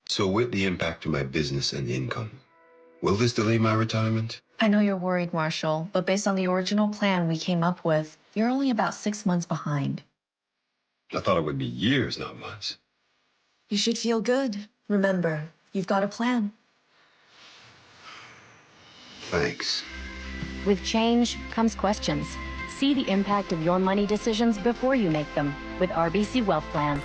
So with the impact to my business and income, will this delay my retirement? I know you're worried, Marshall, but based on the original plan we came up with, you're only about 6 months behind. I thought it would be years, not months. You should feel good. Remember, you've got a plan. Thanks. With change comes questions. See the impact of your money decisions before you make them with RBC Wealth Plan.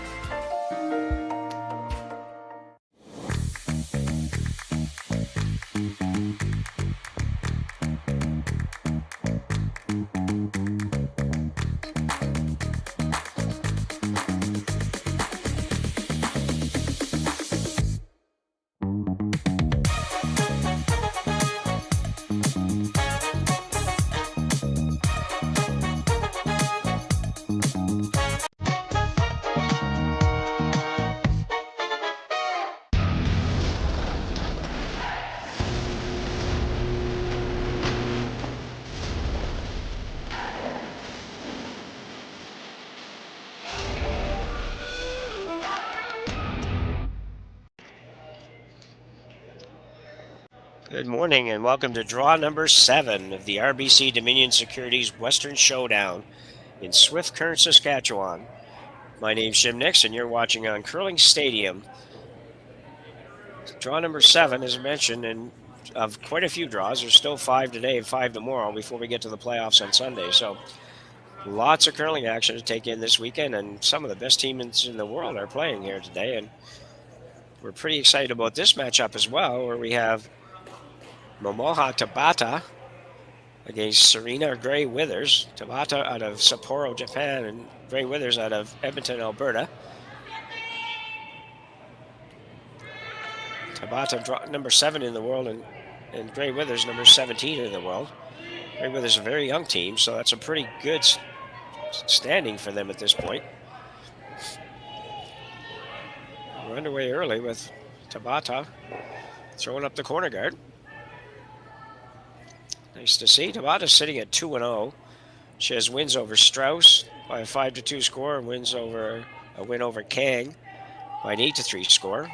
Good morning and welcome to draw number 7 of the RBC Dominion Securities Western Showdown in Swift Current, Saskatchewan. My name's Jim Nix and you're watching on Curling Stadium. Draw number 7, as mentioned, and of quite a few draws. There's still 5 today and 5 tomorrow before we get to the playoffs on Sunday. So lots of curling action to take in this weekend, and some of the best teams in the world are playing here today. And we're pretty excited about this matchup as well, where we have Momoha Tabata against Serena Gray Withers. Tabata out of Sapporo, Japan, and Gray Withers out of Edmonton, Alberta. Tabata number 7 in the world, and Gray Withers number 17 in the world. Gray Withers a very young team, so that's a pretty good standing for them at this point. We're underway early with Tabata throwing up the corner guard. Nice to see. Tabata's sitting at 2-0. She has wins over Strauss by a 5-2 score, and a win over Kang by an 8-3 score.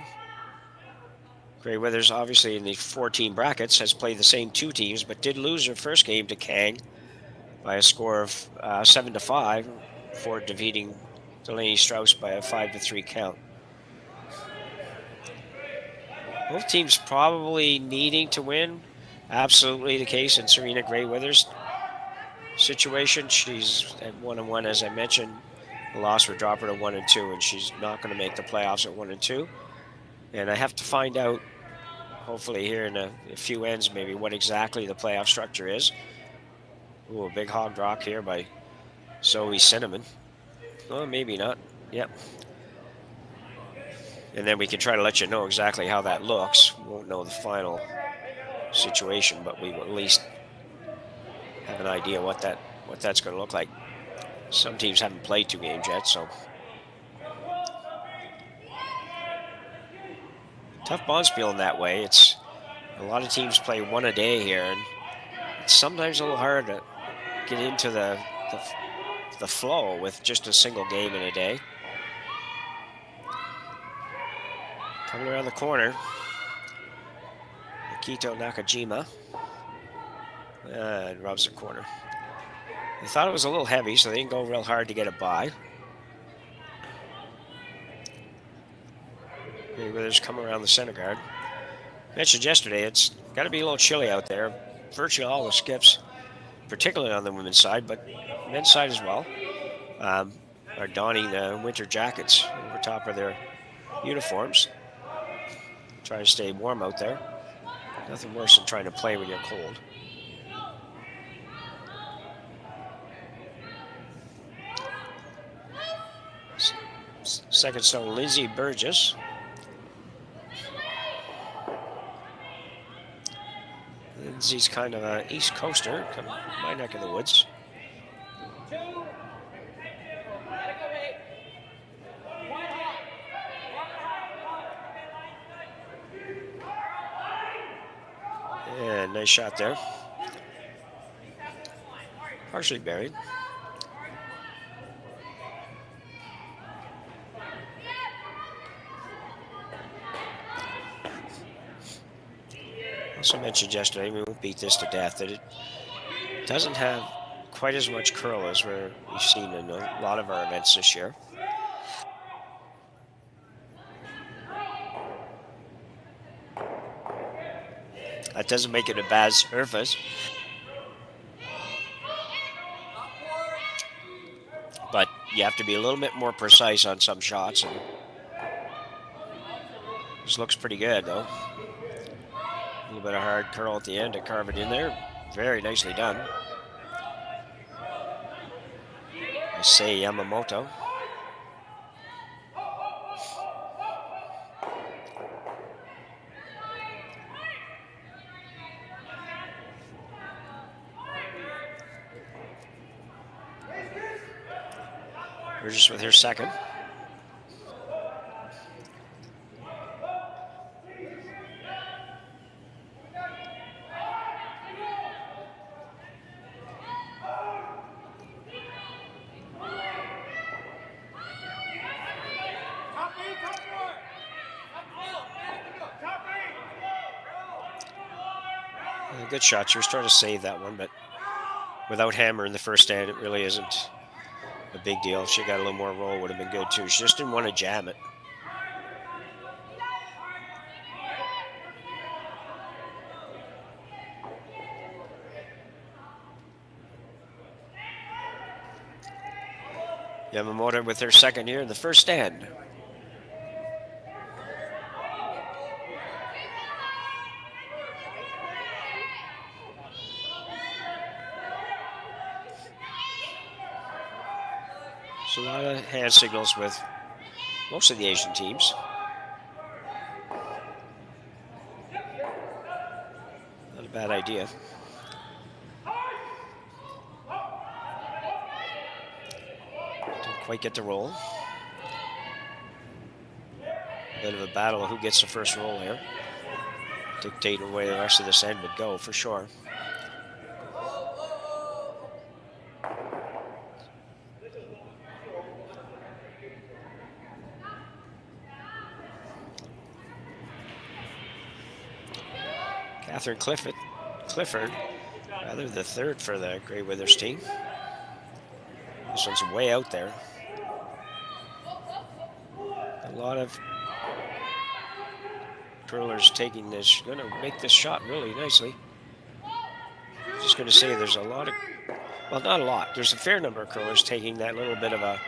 Gray Withers, obviously in the 4-team brackets, has played the same 2 teams, but did lose her first game to Kang by a score of 7-5 before defeating Delaney Strauss by a 5-3 count. Both teams probably needing to win. Absolutely the case in Serena Gray Withers' situation. She's at 1-1, as I mentioned. The loss would drop her to 1-2, and she's not going to make the playoffs at 1-2. And I have to find out, hopefully here in a few ends, maybe what exactly the playoff structure is. Ooh, a big hog rock here by Zoe Cinnamon. Well, maybe not. Yep. And then we can try to let you know exactly how that looks. We won't know the final situation, but we will at least have an idea what that's going to look like. Some teams haven't played 2 games yet, so tough bonspiel in that way. It's a lot of teams play 1 a day here, and it's sometimes a little hard to get into the flow with just a single game in a day. Coming around the corner, Akito Nakajima, and rubs the corner. They thought it was a little heavy, so they didn't go real hard to get it by. Gray Withers come around the center guard. Mentioned yesterday, it's got to be a little chilly out there. Virtually all the skips, particularly on the women's side, but men's side as well, are donning the winter jackets over top of their uniforms. Trying to stay warm out there. Nothing worse than trying to play when you're cold. Second stone, Lindsay Burgess. Lindsay's kind of an East Coaster, from my neck of the woods. And nice shot there. Partially buried. Also mentioned yesterday, we won't beat this to death, that it doesn't have quite as much curl as we've seen in a lot of our events this year. That doesn't make it a bad surface. But you have to be a little bit more precise on some shots. And this looks pretty good, though. A little bit of hard curl at the end to carve it in there. Very nicely done. I say Yamamoto. Burgess with her second. Good shot. She was trying to save that one, but without hammer in the first stand, it really isn't a big deal. If she got a little more roll, would have been good too. She just didn't want to jam it. Yamamoto with her second here in the first stand. A lot of hand signals with most of the Asian teams. Not a bad idea. Didn't quite get the roll. Bit of a battle of who gets the first roll here. Dictating the way the rest of this end would go for sure. Catherine Clifford, rather the third for the Grey Withers team. This one's way out there. A lot of curlers taking this. She's going to make this shot really nicely. Just going to say there's a lot of, well, not a lot. There's a fair number of curlers taking that little bit of a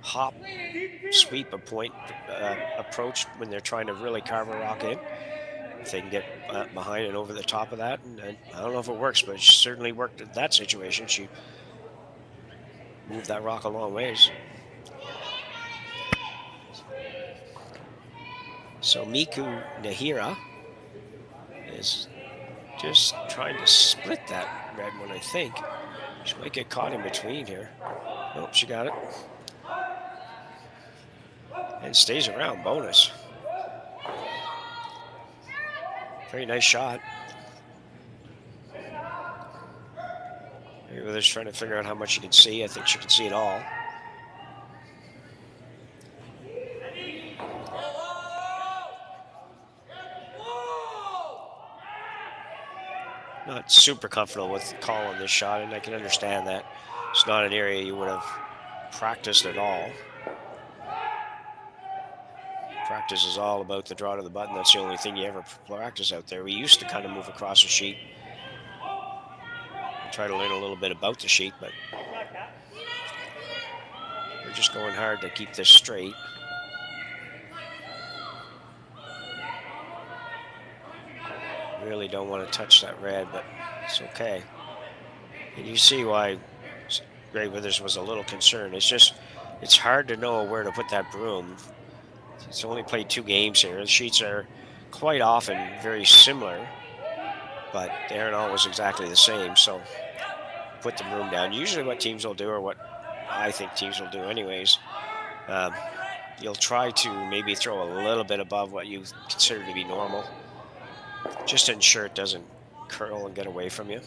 hop, sweep, approach when they're trying to really carve a rock in. If they can get behind and over the top of that, and I don't know if it works, but she certainly worked in that situation. She moved that rock a long ways. So Miku Nahira is just trying to split that red one, I think. She might get caught in between here. Nope, she got it. And stays around, bonus. Very nice shot. Maybe they're just trying to figure out how much you can see. I think she can see it all. Not super comfortable with calling this shot, and I can understand that. It's not an area you would have practiced at all. Practice is all about the draw to the button. That's the only thing you ever practice out there. We used to kind of move across the sheet, try to learn a little bit about the sheet, but we're just going hard to keep this straight. Really don't want to touch that red, but it's okay. And you see why Grey Withers was a little concerned. It's hard to know where to put that broom. It's only played 2 games here. The sheets are quite often very similar, but they aren't always exactly the same. So put the broom down. Usually what teams will do, or what I think teams will do anyways, you'll try to maybe throw a little bit above what you consider to be normal, just to ensure it doesn't curl and get away from you.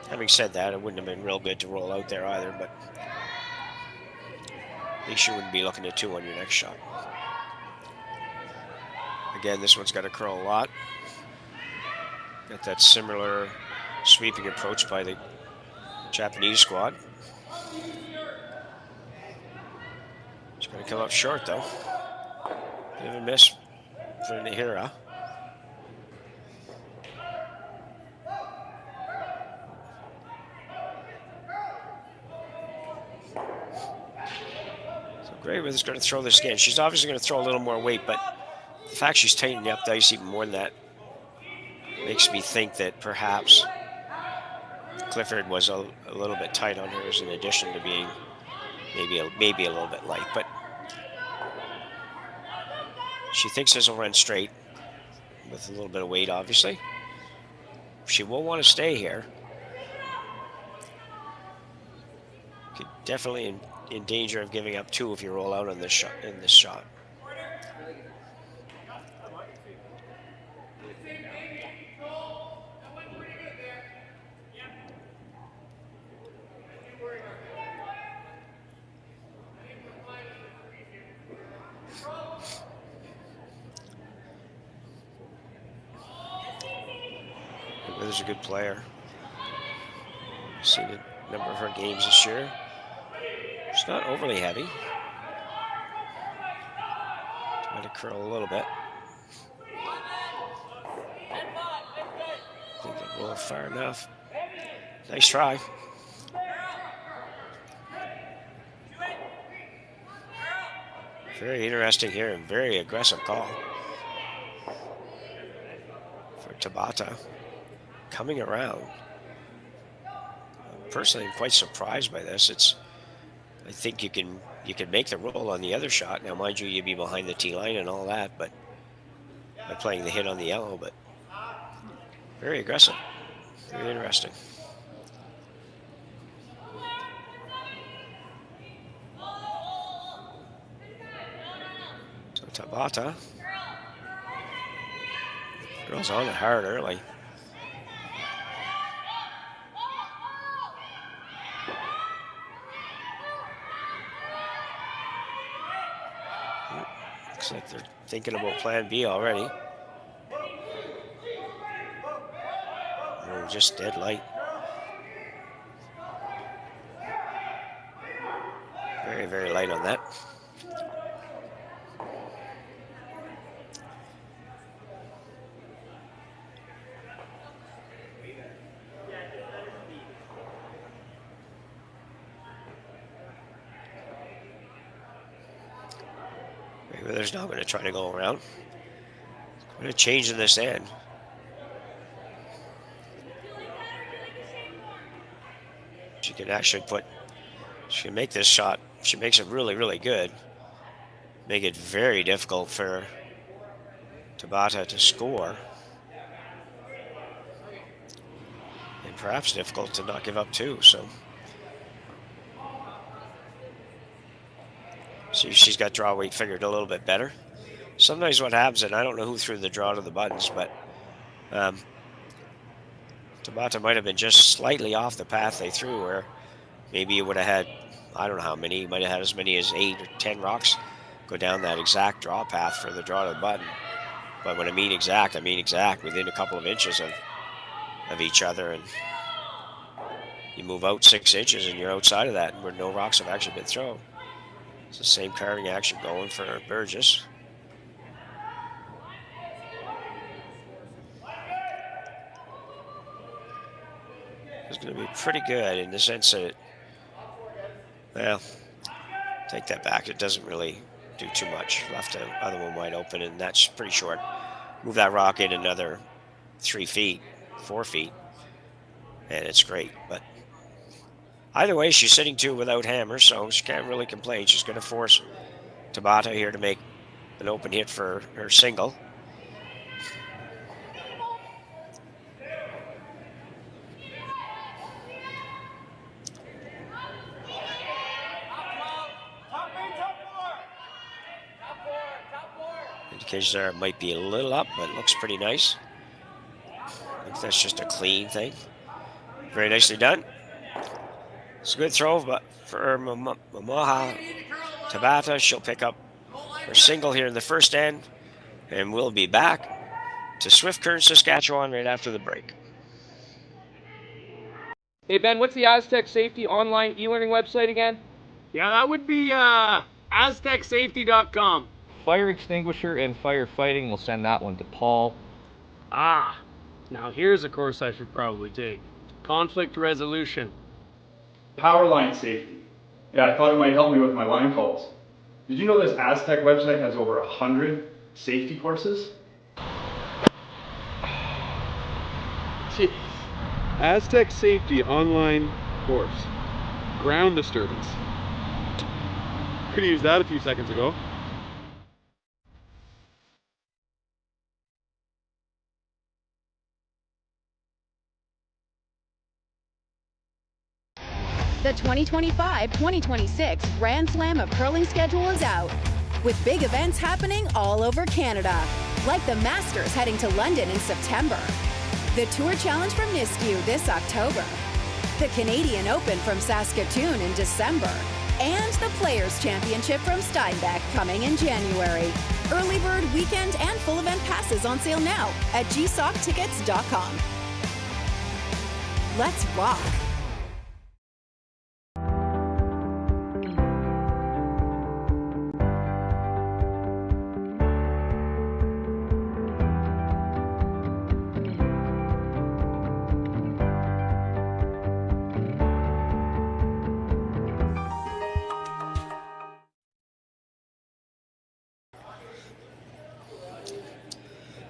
Having said that, it wouldn't have been real good to roll out there either, but at least you wouldn't be looking at 2 on your next shot. Again, this one's got to curl a lot. Got that similar sweeping approach by the Japanese squad. It's going to come up short, though. Bit of a miss for Nihira. So Greyweather's going to throw this again. She's obviously going to throw a little more weight, but the fact she's tightening up the ice even more than that makes me think that perhaps Clifford was a little bit tight on hers in addition to being maybe a little bit light. But she thinks this will run straight with a little bit of weight, obviously. She will want to stay here. Could definitely in danger of giving up 2 if you roll out on this shot. Wither's a good player. Seen a number of her games this year. She's not overly heavy. Trying to curl a little bit. I think that roll far enough. Nice try. Very interesting here and very aggressive call for Tabata. Coming around. Personally, I'm quite surprised by this. I think you can make the roll on the other shot. Now, mind you, you'd be behind the tee line and all that, but by playing the hit on the yellow, but very aggressive. Very interesting. So Tabata girls on it hard early. Looks like they're thinking about plan B already. Oh, just dead light. Very, very light on that. There's not going to try to go around. I'm going to change in this end. She can actually she can make this shot. She makes it really, really good. Make it very difficult for Tabata to score. And perhaps difficult to not give up 2, so. See, she's got draw weight figured a little bit better. Sometimes what happens, and I don't know who threw the draw to the buttons, but Tabata might have been just slightly off the path they threw, where maybe you would have had, I don't know how many, you might have had as many as 8 or 10 rocks go down that exact draw path for the draw to the button. But when I mean exact within a couple of inches of each other, and you move out 6 inches and you're outside of that where no rocks have actually been thrown. It's the same carving action going for Burgess. It's going to be pretty good in the sense that, well, take that back. It doesn't really do too much. Left the other one wide open, and that's pretty short. Move that rock in another 3 feet, 4 feet, and it's great. But either way, she's sitting 2 without hammer, so she can't really complain. She's going to force Tabata here to make an open hit for her single. Indication there it might be a little up, but it looks pretty nice. I think that's just a clean thing. Very nicely done. It's a good throw but for Momoha Tabata. She'll pick up her single here in the first end. And we'll be back to Swift Current, Saskatchewan right after the break. Hey Ben, what's the Aztec Safety online e-learning website again? Yeah, that would be aztecsafety.com. Fire extinguisher and firefighting, we'll send that one to Paul. Ah, now here's a course I should probably take. Conflict resolution. Power line safety. Yeah, I thought it might help me with my line calls. Did you know this Aztec website has over 100 safety courses? Jeez. Aztec Safety online course. Ground disturbance. Could have used that a few seconds ago. The 2025-2026 Grand Slam of Curling schedule is out, with big events happening all over Canada, like the Masters heading to London in September, the Tour Challenge from Nisku this October, the Canadian Open from Saskatoon in December, and the Players' Championship from Steinbeck coming in January. Early bird weekend and full event passes on sale now at gsoctickets.com. Let's rock!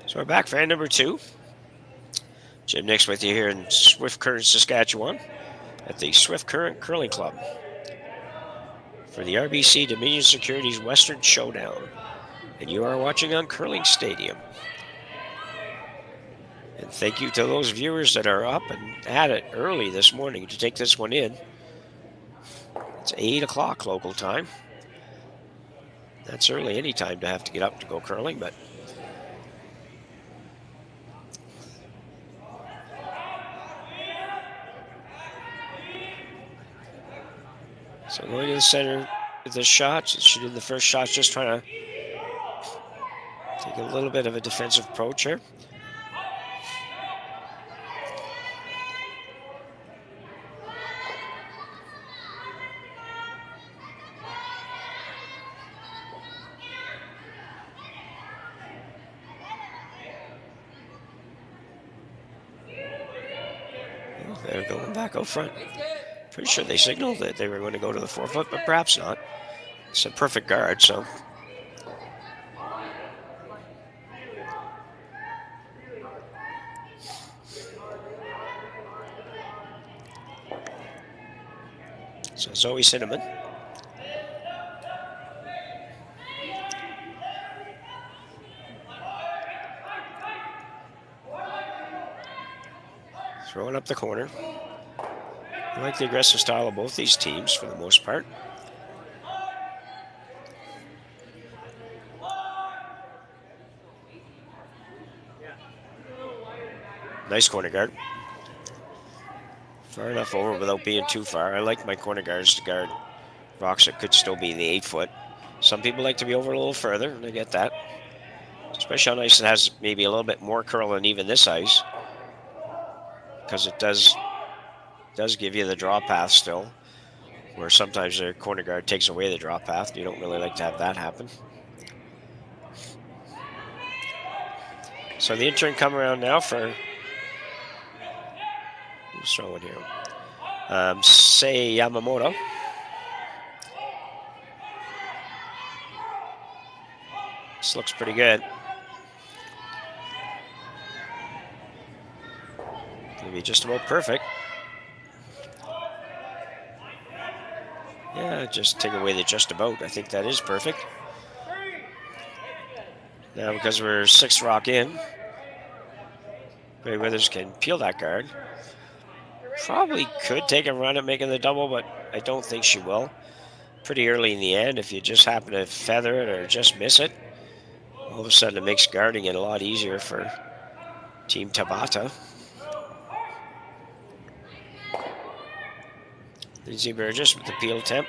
So we're back for end number 2. Jim Nix with you here in Swift Current, Saskatchewan at the Swift Current Curling Club for the RBC Dominion Securities Western Showdown. And you are watching on Curling Stadium. And thank you to those viewers that are up and at it early this morning to take this one in. It's 8 o'clock local time. That's early any time to have to get up to go curling, but so going to the center with the shots. She did the first shot, just trying to take a little bit of a defensive approach here. Oh, they're going back out front. Pretty sure they signaled that they were going to go to the 4-foot, but perhaps not. It's a perfect guard, so. So Zoe Cinnamon. Throwing up the corner. I like the aggressive style of both these teams for the most part. Nice corner guard. Far enough over without being too far. I like my corner guards to guard rocks that could still be in the 8-foot. Some people like to be over a little further, and I get that. Especially on ice that has maybe a little bit more curl than even this ice, because it does give you the draw path still, where sometimes the corner guard takes away the draw path. You don't really like to have that happen. So the intern come around now for, who's throwing here? Sei Yamamoto. This looks pretty good. Gonna be just about perfect. Yeah, just take away the just about. I think that is perfect. Now, because we're 6 rock in, Gray Withers can peel that guard. Probably could take a run at making the double, but I don't think she will. Pretty early in the end, if you just happen to feather it or just miss it, all of a sudden it makes guarding it a lot easier for Team Tabata. Lindsay Burgess with the peel attempt.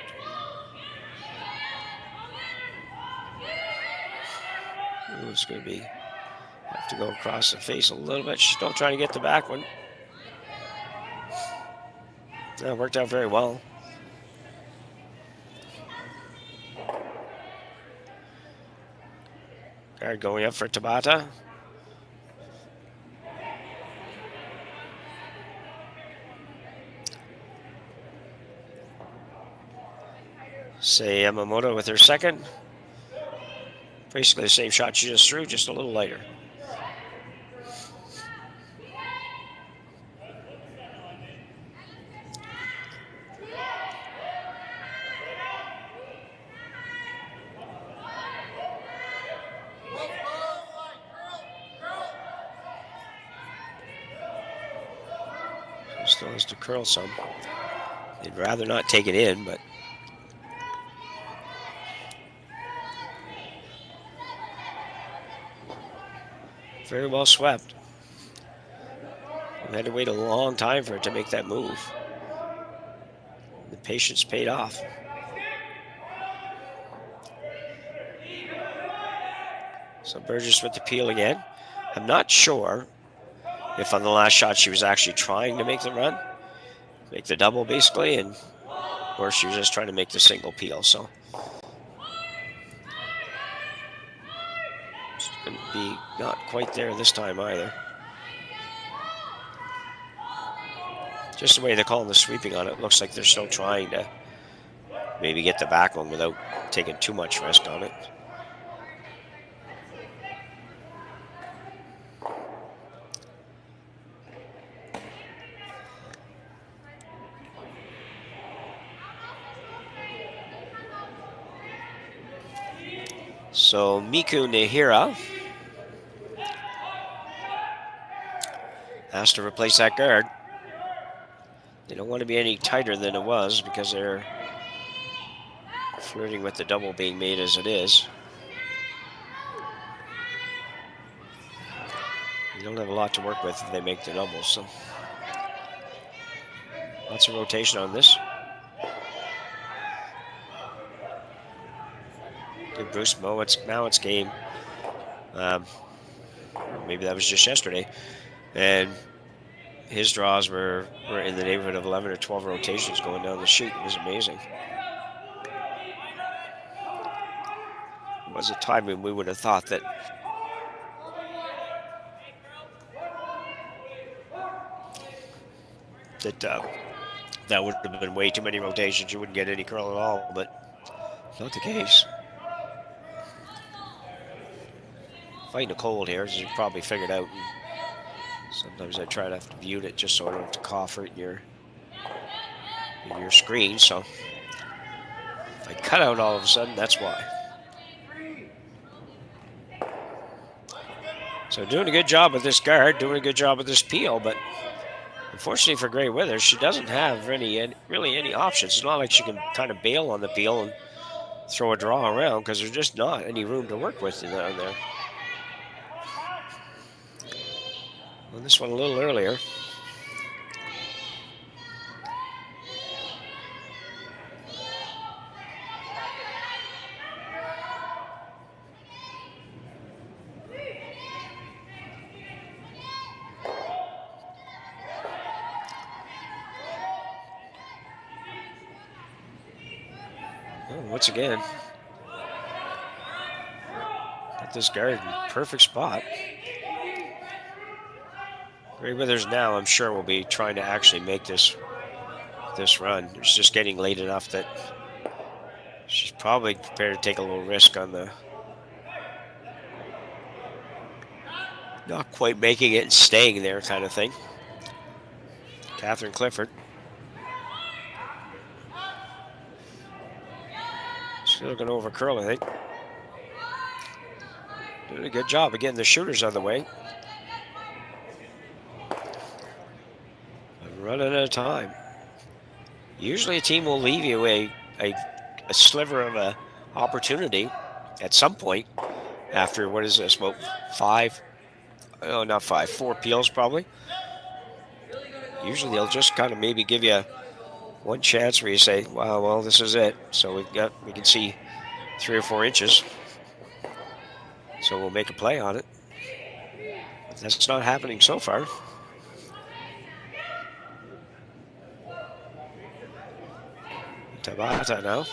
Ooh, it's going to be, have to go across the face a little bit. She's still trying to get the back one. That worked out very well. Guard going up for Tabata. Say Yamamoto with her second. Basically the same shot she just threw, just a little lighter. Still has to curl some. They'd rather not take it in, but very well swept. We had to wait a long time for it to make that move. The patience paid off. So Burgess with the peel again. I'm not sure if on the last shot she was actually trying to make the run, make the double basically, or she was just trying to make the single peel. So it's going to be not quite there this time either. Just the way they're calling the sweeping on it, looks like they're still trying to maybe get the back one without taking too much risk on it. So Miku Nehira has to replace that guard. They don't want to be any tighter than it was because they're flirting with the double being made as it is. You don't have a lot to work with if they make the doubles, so lots of rotation on this. Good Bruce Mo, now it's game. Maybe that was just yesterday. And his draws were in the neighborhood of 11 or 12 rotations going down the sheet. It was amazing. It was a time when we would have thought that that would have been way too many rotations. You wouldn't get any curl at all, but not the case. Fighting a cold here, as you probably figured out. Sometimes I try to mute it just so I don't have to cough right in your screen. So if I cut out all of a sudden, that's why. So doing a good job with this guard, doing a good job with this peel, but unfortunately for Grey Withers, she doesn't have really any options. It's not like she can kind of bail on the peel and throw a draw around because there's just not any room to work with down there. On this one a little earlier. Oh, once again, got this guard in perfect spot. Grey Withers now, I'm sure, will be trying to actually make this run. It's just getting late enough that she's probably prepared to take a little risk on the not quite making it and staying there kind of thing. Catherine Clifford. Still going to overcurl, I think. Doing a good job. Again, the shooter's on the way. Running out of time. Usually a team will leave you a sliver of a opportunity at some point after, what is this, about 4 peels probably. Usually they'll just kind of maybe give you one chance where you say, wow, well, this is it. So we can see 3 or 4 inches. So we'll make a play on it. But that's not happening so far. Tabata now.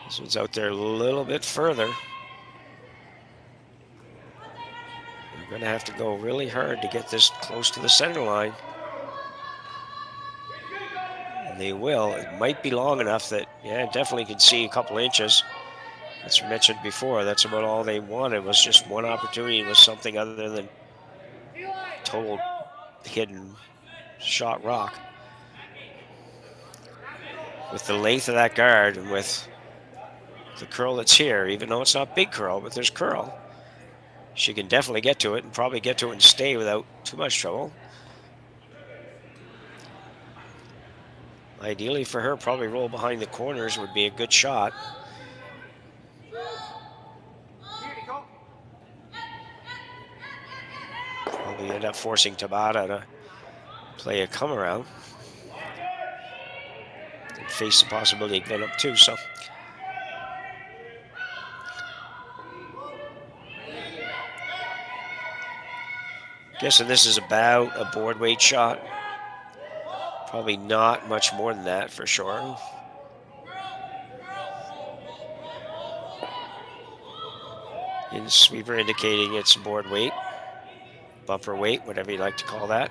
This one's out there a little bit further. We're going to have to go really hard to get this close to the center line. And they will. It might be long enough that, yeah, definitely can see a couple inches. As mentioned before, that's about all they wanted, was just one opportunity, was something other than total hidden shot rock. With the length of that guard and with the curl that's here, even though it's not big curl, but there's curl, she can definitely get to it and probably get to it and stay without too much trouble. Ideally for her, probably roll behind the corners would be a good shot. Probably end up forcing Tabata to play a come around and face the possibility of getting up too. So guessing this is about a board weight shot. Probably not much more than that for sure. In sweeper indicating it's board weight, bumper weight, whatever you like to call that.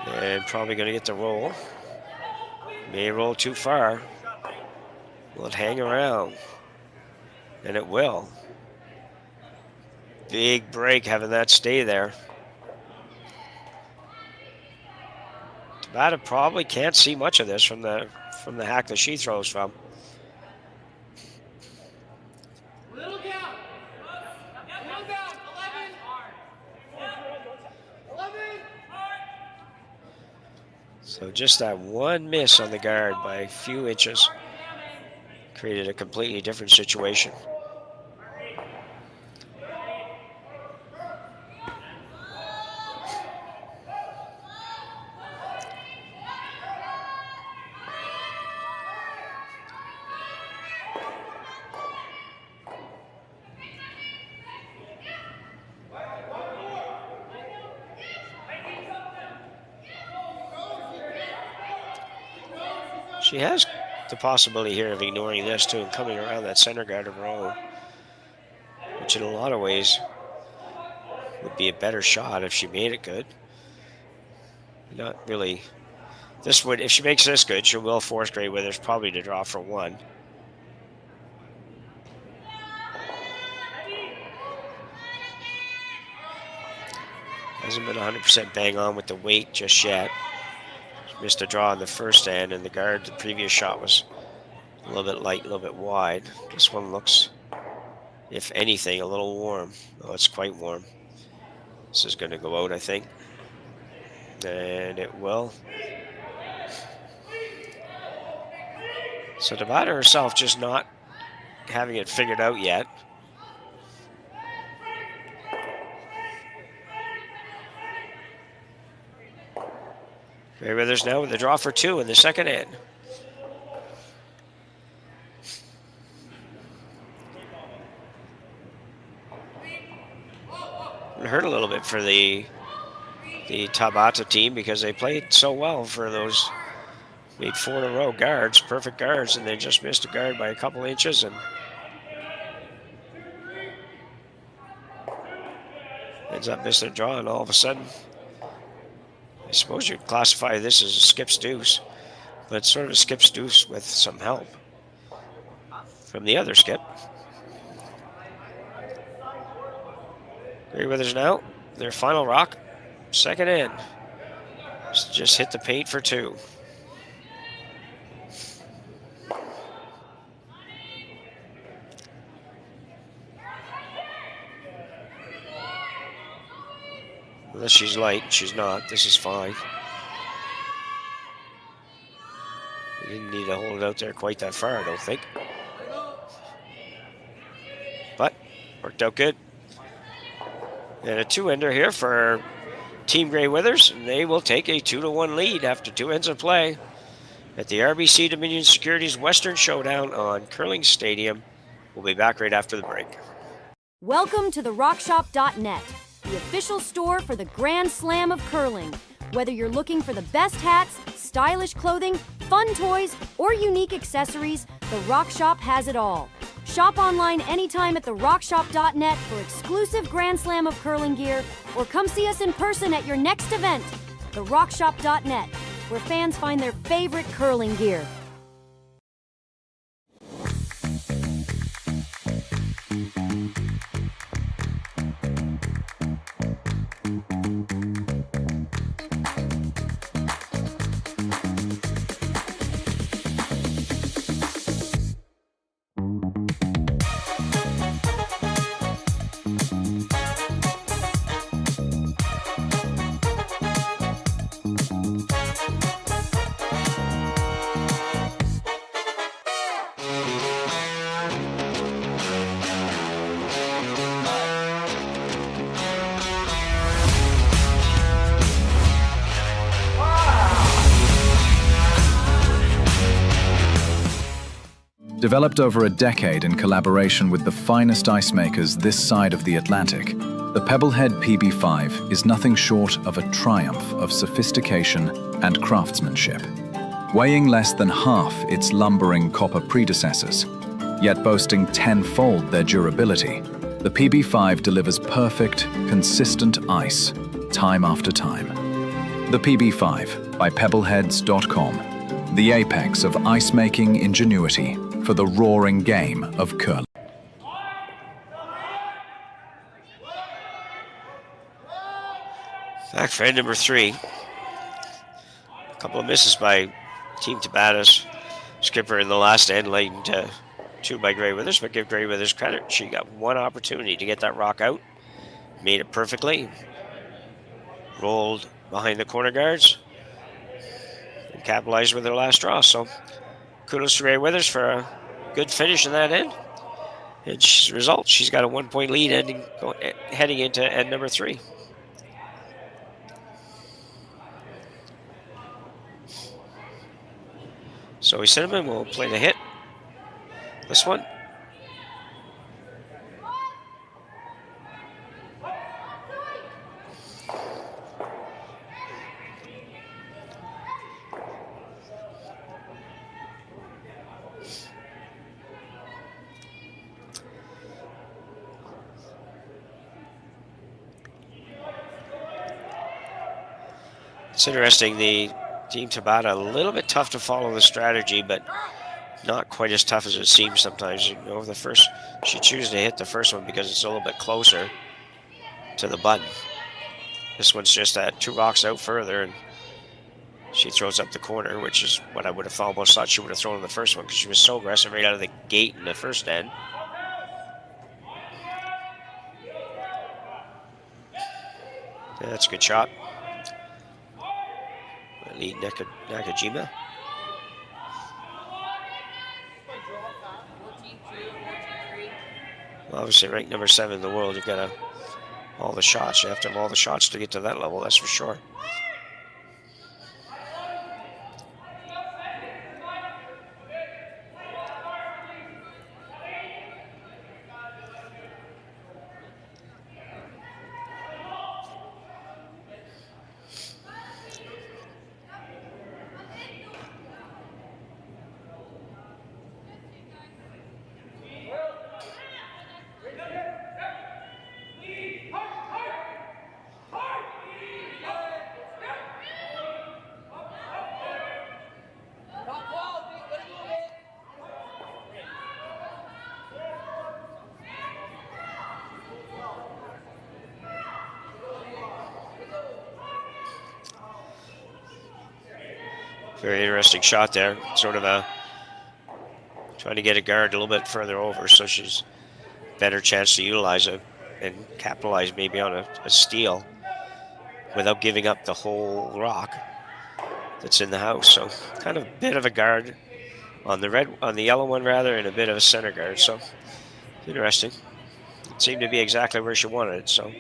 And probably going to get the roll. May roll too far. Will it hang around? And it will. Big break having that stay there. Tabata probably can't see much of this from the hack that she throws from. So just that one miss on the guard by a few inches created a completely different situation. She has the possibility here of ignoring this too and coming around that center guard of her own, which in a lot of ways would be a better shot if she made it good. Not really. This would, if she makes this good, she will force Gray Withers probably to draw for one. Hasn't been 100% bang on with the weight just yet. Missed a draw on the first end, and the guard, the previous shot was a little bit light, a little bit wide. This one looks, if anything, a little warm. Oh, it's quite warm. This is going to go out, I think. And it will. So Tabata herself just not having it figured out yet. Gray Withers now with the draw for two in the second end. It hurt a little bit for the Tabata team because they played so well for those, made four in a row guards, perfect guards, and they just missed a guard by a couple inches and ends up missing a draw, and all of a sudden, I suppose you'd classify this as a skip's deuce, but it's sort of a skip's deuce with some help from the other skip. Gray Withers now, their final rock, second end. Just hit the paint for two. Unless she's light, she's not. This is fine. We didn't need to hold it out there quite that far, I don't think. But worked out good. And a 2-ender here for Team Grey Withers, and they will take a 2-1 lead after 2 ends of play at the RBC Dominion Securities Western Showdown on Curling Stadium. We'll be back right after the break. Welcome to the RockShop.net, the official store for the Grand Slam of curling. Whether you're looking for the best hats, stylish clothing, fun toys, or unique accessories, the Rock Shop has it all. Shop online anytime at therockshop.net for exclusive Grand Slam of curling gear, or come see us in person at your next event. Therockshop.net, where fans find their favorite curling gear. Developed over a decade in collaboration with the finest ice makers this side of the Atlantic, the Pebblehead PB5 is nothing short of a triumph of sophistication and craftsmanship. Weighing less than half its lumbering copper predecessors, yet boasting tenfold their durability, the PB5 delivers perfect, consistent ice, time after time. The PB5 by Pebbleheads.com, the apex of ice-making ingenuity for the roaring game of curling. Back for end number 3. A couple of misses by Team Tabata's skipper in the last end, leading to 2 by Grey Withers, but give Grey Withers credit. She got one opportunity to get that rock out, made it perfectly, rolled behind the corner guards, and capitalized with her last draw. So kudos to Grey Withers for a good finish in that end. And as a result, she's got a 1-point lead heading into end number 3. So Cinnamon will play the hit. This one. It's interesting, the Team Tabata, a little bit tough to follow the strategy, but not quite as tough as it seems sometimes. You know, she chooses to hit the first one because it's a little bit closer to the button. This one's just 2 rocks out further, and she throws up the corner, which is what I would have almost thought she would have thrown in the first one because she was so aggressive right out of the gate in the first end. Yeah, that's a good shot. Lead Nakajima. Well, obviously, ranked number 7 in the world, you've got all the shots. You have to have all the shots to get to that level, that's for sure. Very interesting shot there. Sort of trying to get a guard a little bit further over, so she's better chance to utilize it and capitalize maybe on a steal without giving up the whole rock that's in the house. So kind of a bit of a guard on the yellow one rather, and a bit of a center guard. So interesting. It seemed to be exactly where she wanted it. So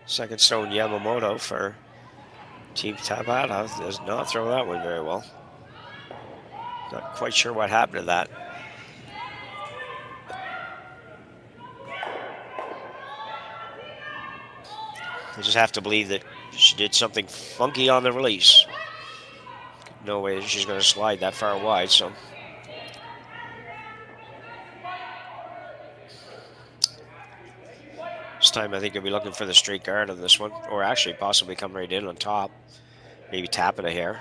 Second stone Yamamoto for Team Tabata does not throw that one very well. Not quite sure what happened to that. I just have to believe that she did something funky on the release. No way that she's going to slide that far wide, so. This time I think you'll be looking for the straight guard on this one, or actually possibly come right in on top. Maybe tap it a hair.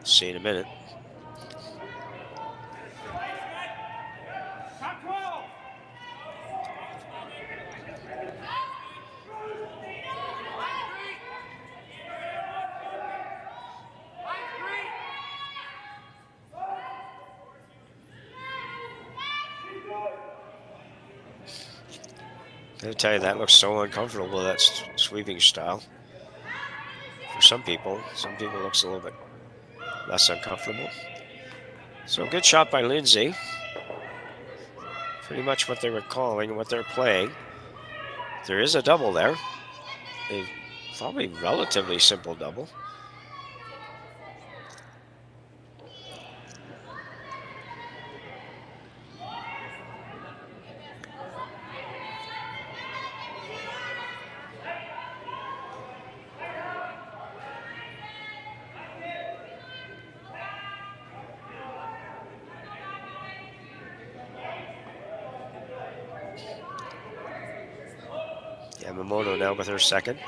See in a minute. I'll tell you, that looks so uncomfortable, that sweeping style. For some people it looks a little bit less uncomfortable. So good shot by Lindsay. Pretty much what they were calling, what they're playing. There is a double there. A probably relatively simple double. Yamamoto now with her second.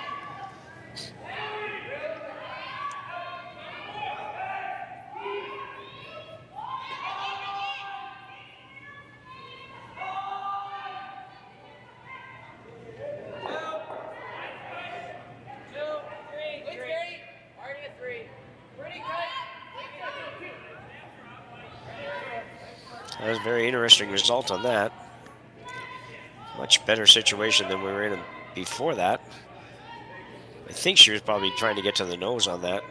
That was a very interesting result on that. Much better situation than we were in before that. I think she was probably trying to get to the nose on that.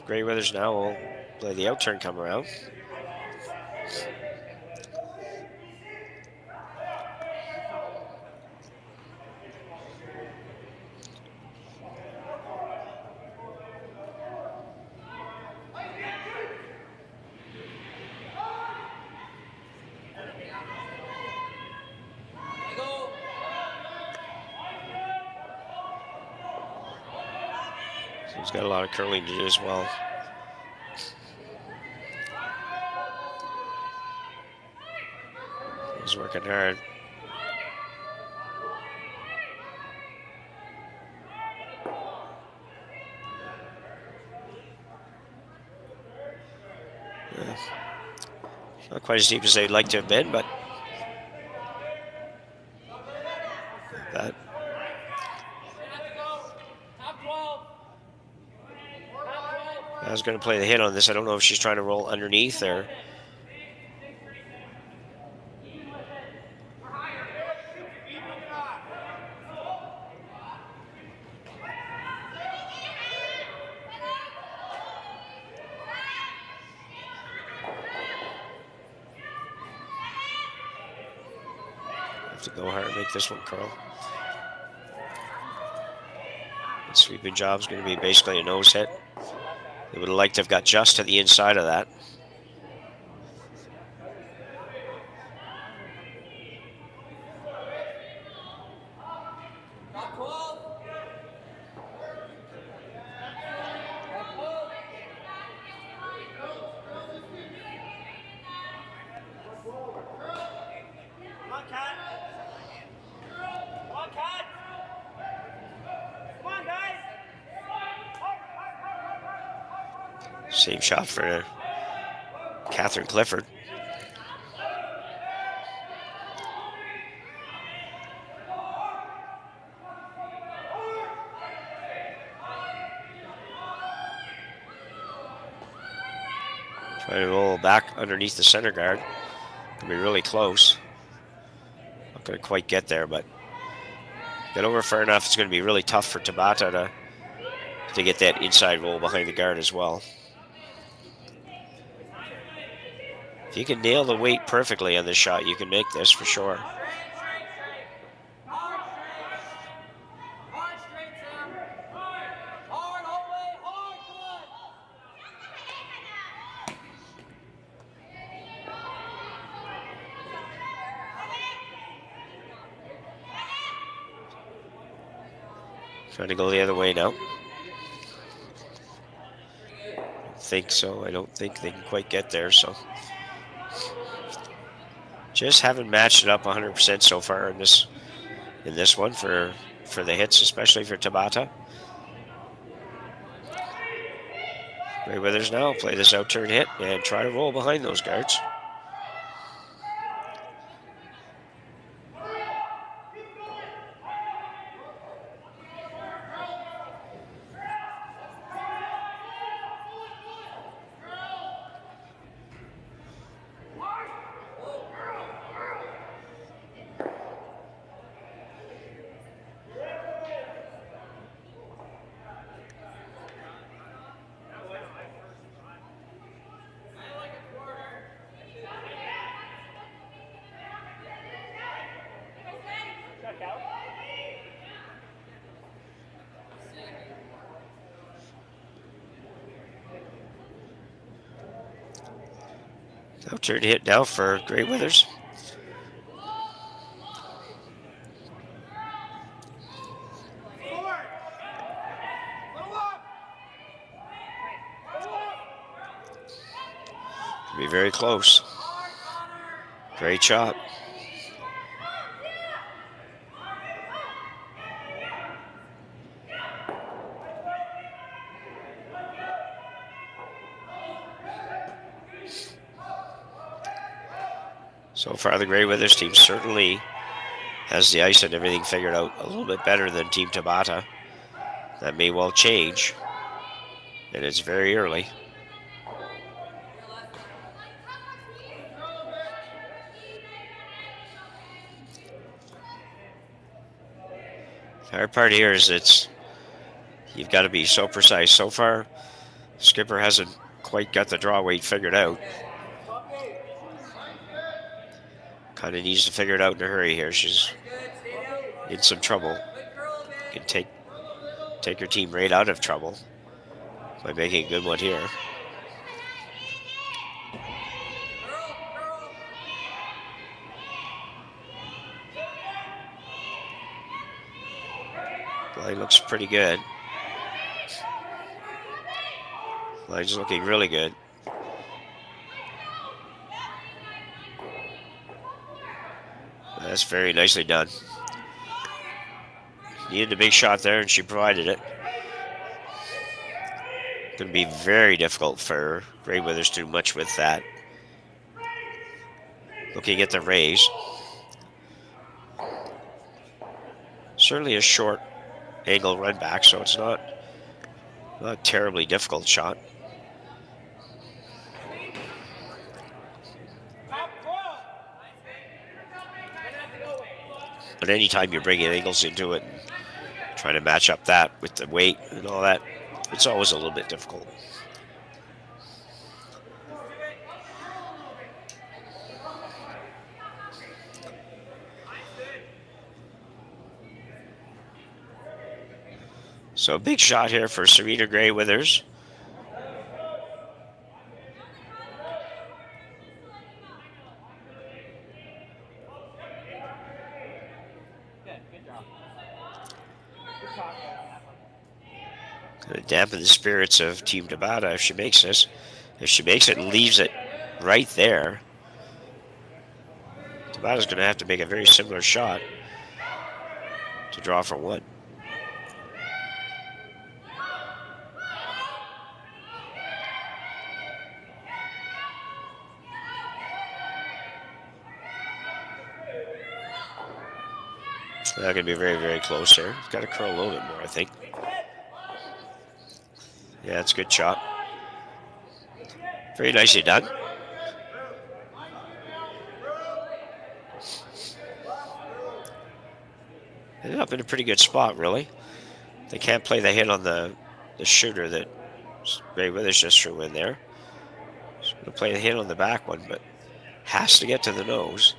Gray Weathers now will play the out turn come around. He's got a lot of curling to do as well. He's working hard. Yeah. Not quite as deep as they'd like to have been, but that. I was going to play the hit on this. I don't know if she's trying to roll underneath or. Have to go hard and make this one curl. The sweeping job is going to be basically a nose hit. They would have liked to have got just to the inside of that. Same shot for Catherine Clifford. Trying to roll back underneath the center guard. Gonna be really close. Not gonna quite get there, but get over far enough. It's gonna be really tough for Tabata to get that inside roll behind the guard as well. If you can nail the weight perfectly on this shot, you can make this for sure. Trying to go the other way now. Think so. I don't think they can quite get there, so just haven't matched it up 100% so far in this one for the hits, especially for Tabata. Gray Withers now play this out turn hit and try to roll behind those guards. Out turn hit now for Gray Withers. Be very close. Great shot. So far, the Gray Withers team certainly has the ice and everything figured out a little bit better than Team Tabata. That may well change, and it's very early. The hard part here is you've got to be so precise. So far, Skipper hasn't quite got the draw weight figured out. Kind of needs to figure it out in a hurry here. She's in some trouble. Can take her team right out of trouble by making a good one here. Line looks pretty good. Line's looking really good. That's very nicely done. Needed a big shot there, and she provided it. Going to be very difficult for Gray Withers to do much with that. Looking at the raise. Certainly a short angle run back, so it's not a terribly difficult shot. But anytime you're bringing angles into it and trying to match up that with the weight and all that, it's always a little bit difficult. So a big shot here for Serena Gray Withers. Going to dampen the spirits of Team Tabata if she makes this. If she makes it and leaves it right there, Tabata's going to have to make a very similar shot to draw for one. That's going to be very, very close here. Got to curl a little bit more, I think. Yeah, it's a good shot. Very nicely done. Ended up in a pretty good spot, really. They can't play the hit on the shooter that Gray Withers just threw in there. She's going to play the hit on the back one, but has to get to the nose.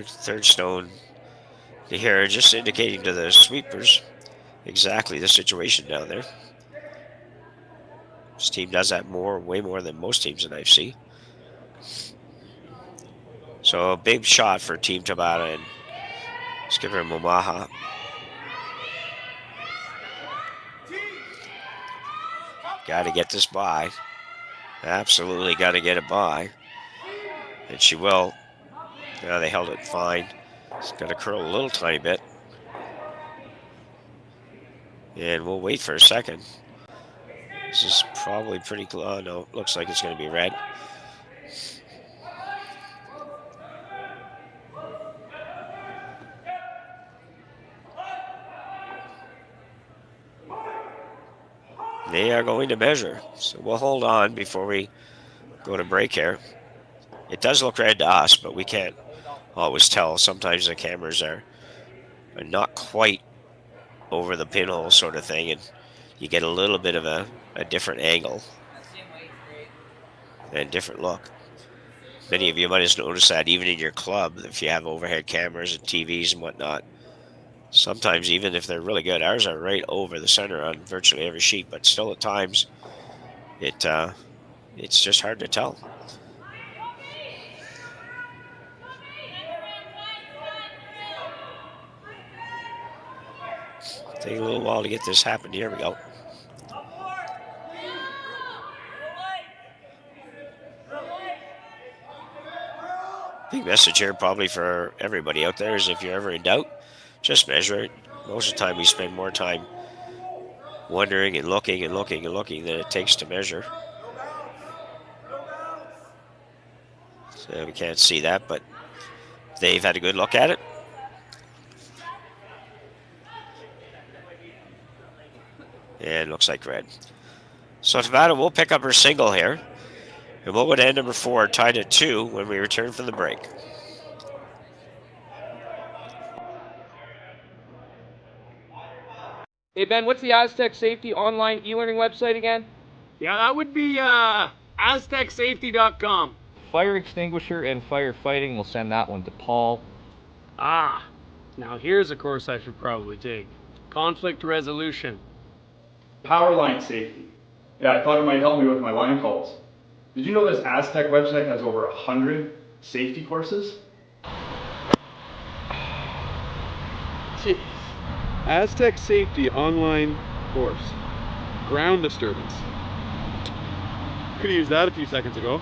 Third stone here, just indicating to the sweepers exactly the situation down there. This team does that way more than most teams that I've seen. So a big shot for Team Tabata and skipper Momoha. Got to get this by. Absolutely got to get it by. And she will. Yeah, they held it fine. It's got to curl a little tiny bit. And we'll wait for a second. This is probably pretty close. Oh, no, looks like it's going to be red. They are going to measure. So we'll hold on before we go to break here. It does look red to us, but we can't always tell. Sometimes the cameras are not quite over the pinhole sort of thing, and you get a little bit of a different angle and different look. Many of you might have noticed that even in your club, if you have overhead cameras and TVs and whatnot. Sometimes even if they're really good, ours are right over the center on virtually every sheet, but still at times it's just hard to tell. Take a little while to get this happened. Here we go. Big message here probably for everybody out there is if you're ever in doubt, just measure it. Most of the time we spend more time wondering and looking and looking and looking than it takes to measure. So we can't see that, but they've had a good look at it. And looks like red. So Tabata will pick up her single here. And we'll go to end number 4, tied at 2 when we return from the break. Hey Ben, what's the Aztec Safety online e-learning website again? Yeah, that would be aztecsafety.com. Fire extinguisher and firefighting, we'll send that one to Paul. Ah, now here's a course I should probably take. Conflict resolution. Power line safety. Yeah, I thought it might help me with my line calls. Did you know this Aztec website has over 100 safety courses? Jeez. Aztec Safety online course. Ground disturbance. Could have used that a few seconds ago.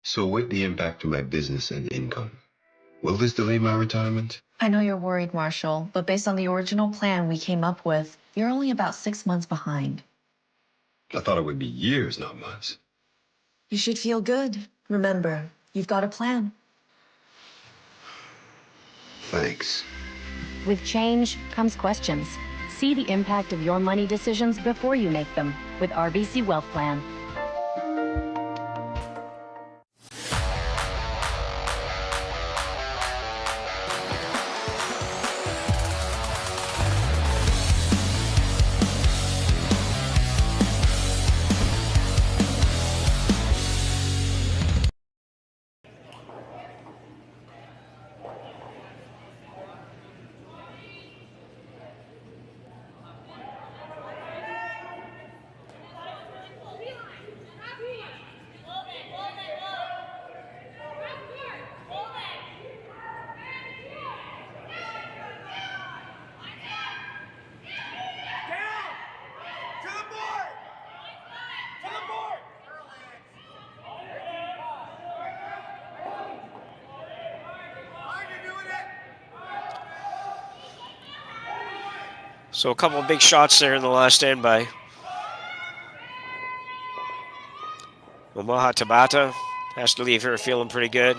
So what's the impact to my business and income? Will this delay my retirement? I know you're worried, Marshall, but based on the original plan we came up with, you're only about 6 months behind. I thought it would be years, not months. You should feel good. Remember, you've got a plan. Thanks. With change comes questions. See the impact of your money decisions before you make them with RBC Wealth Plan. So a couple of big shots there in the last end by Momoha Tabata. Has to leave here feeling pretty good.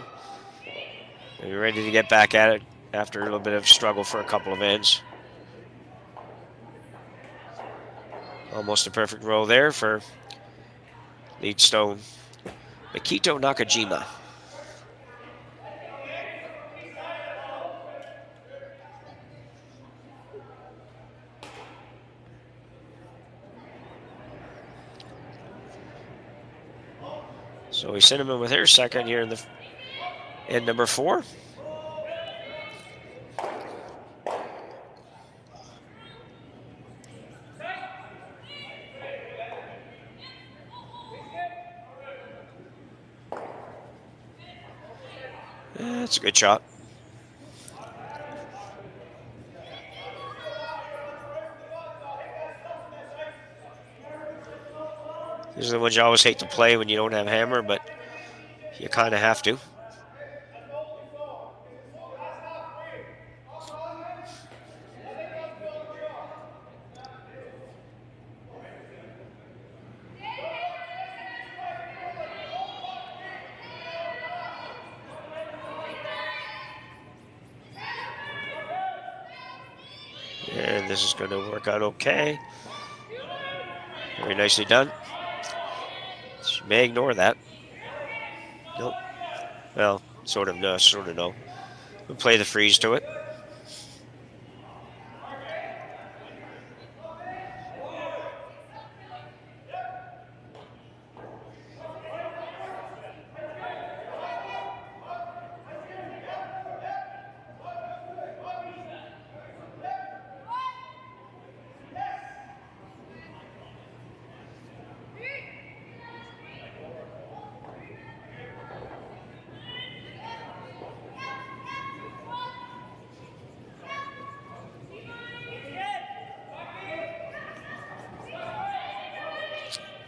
Maybe ready to get back at it after a little bit of struggle for a couple of ends. Almost a perfect roll there for lead stone Makito Nakajima. So we sent him in with her second here in the And number 4. That's a good shot. These are the ones you always hate to play when you don't have hammer, but you kind of have to. And this is going to work out okay. Very nicely done. She may ignore that. Nope. Well, sort of no, sort of no. We'll play the freeze to it.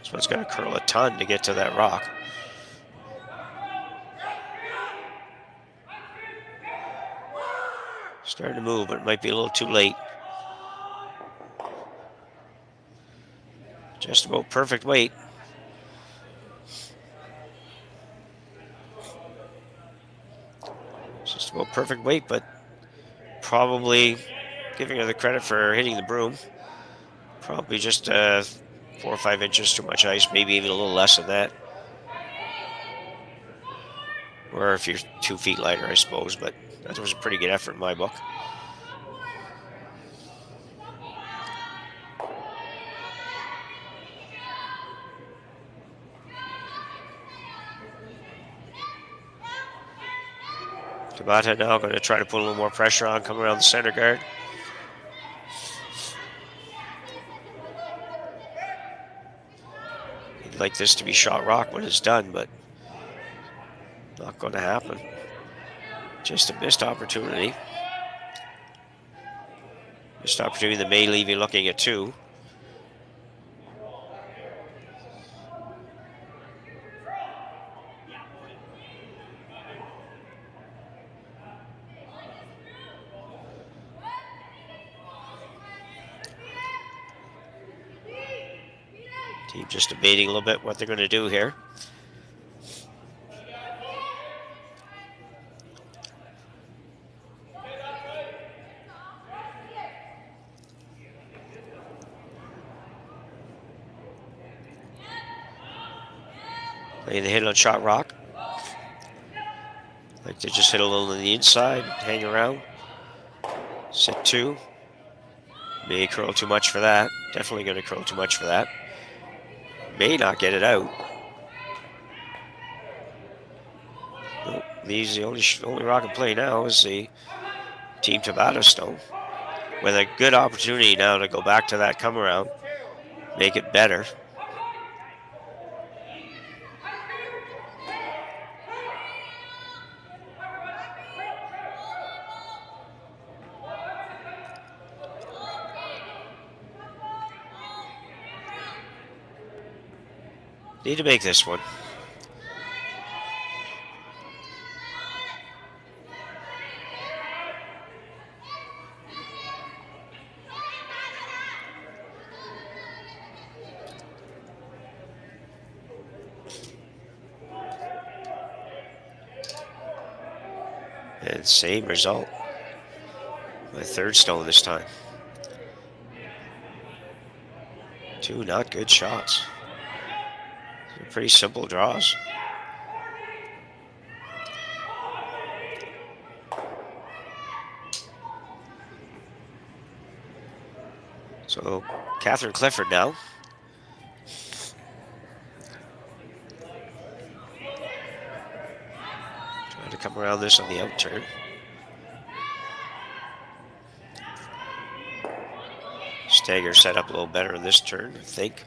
So it's going to curl a ton to get to that rock. Starting to move, but it might be a little too late. Just about perfect weight. Just about perfect weight, but probably giving her the credit for hitting the broom. Probably just 4 or 5 inches too much ice, maybe even a little less than that. Or if you're 2 feet lighter, I suppose, but that was a pretty good effort in my book. Tabata now going to try to put a little more pressure on, come around the center guard. He'd like this to be shot rock when it's done, but not going to happen. Just a missed opportunity. Missed opportunity that may leave you looking at 2. Team just debating a little bit what they're going to do here. Playing the hit on shot rock. Like to just hit a little on the inside, hang around. Sit 2. May curl too much for that. Definitely going to curl too much for that. May not get it out. Nope. The only rock in play now is the Team Tabata stone. With a good opportunity now to go back to that come around, make it better. Need to make this one. And same result. My 3rd stone this time. 2 not good shots. Pretty simple draws. So Catherine Clifford now. Trying to come around this on the out turn. Stagger set up a little better in this turn, I think.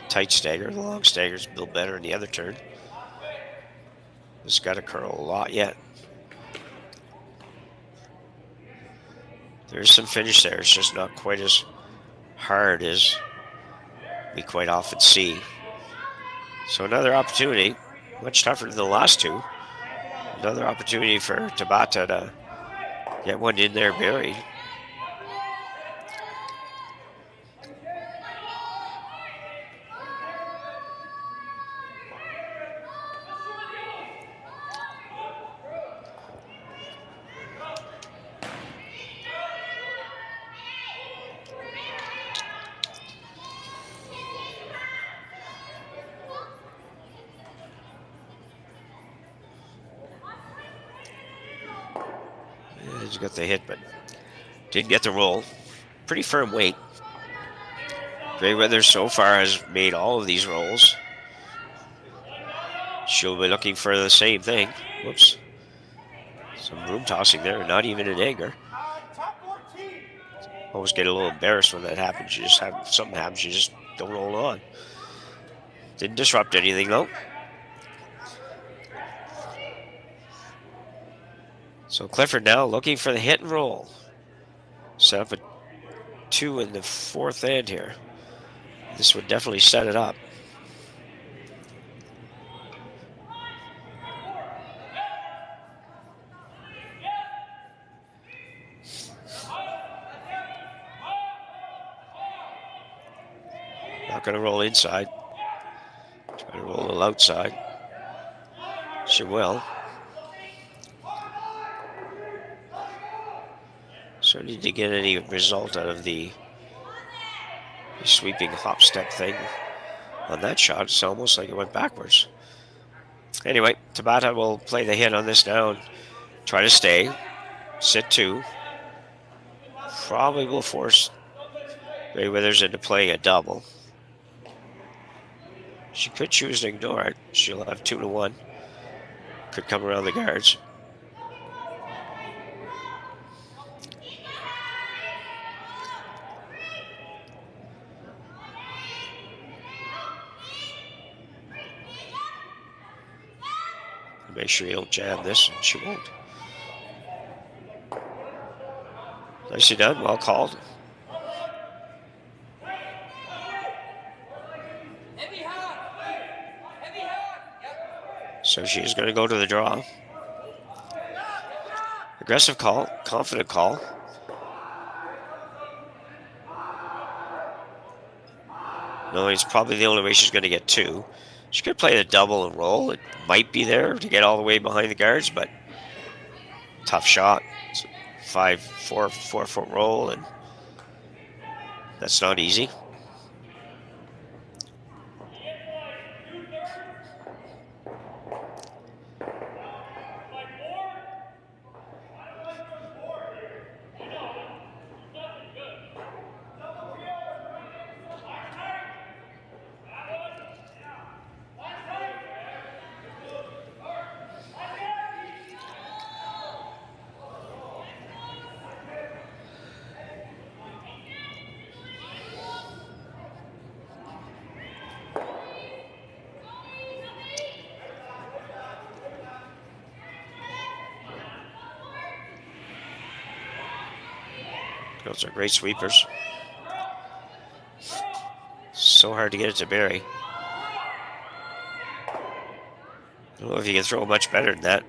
Tight stagger, the long stagger's a little better in the other turn. It's got to curl a lot yet. There's some finish there. It's just not quite as hard as we quite often see. So another opportunity, much tougher than the last two. Another opportunity for Tabata to get one in there buried. He's got the hit, but didn't get the roll. Pretty firm weight. Greyweather so far has made all of these rolls. She'll be looking for the same thing. Whoops. Some room tossing there, not even in anger. Always get a little embarrassed when that happens. You just have something happens, you just don't roll on. Didn't disrupt anything though. So Clifford now looking for the hit and roll. Set up a 2 in the fourth end here. This would definitely set it up. Not going to roll inside. Try to roll a little outside. She will. Certainly didn't get any result out of the sweeping hop step thing on that shot. It's almost like it went backwards. Anyway, Tabata will play the hit on this now and try to stay. Sit 2. Probably will force Greyweathers into playing a double. She could choose to ignore it. She'll have 2-1. Could come around the guards. Make sure you don't jam this, and she won't. Nicely done, well called. So she's going to go to the draw. Aggressive call, confident call. No, it's probably the only way she's going to get 2. She could play the double and roll. It might be there to get all the way behind the guards, but tough shot. It's a 4-4 roll, and that's not easy. Those are great sweepers. So hard to get it to bury. I don't know if you can throw much better than that.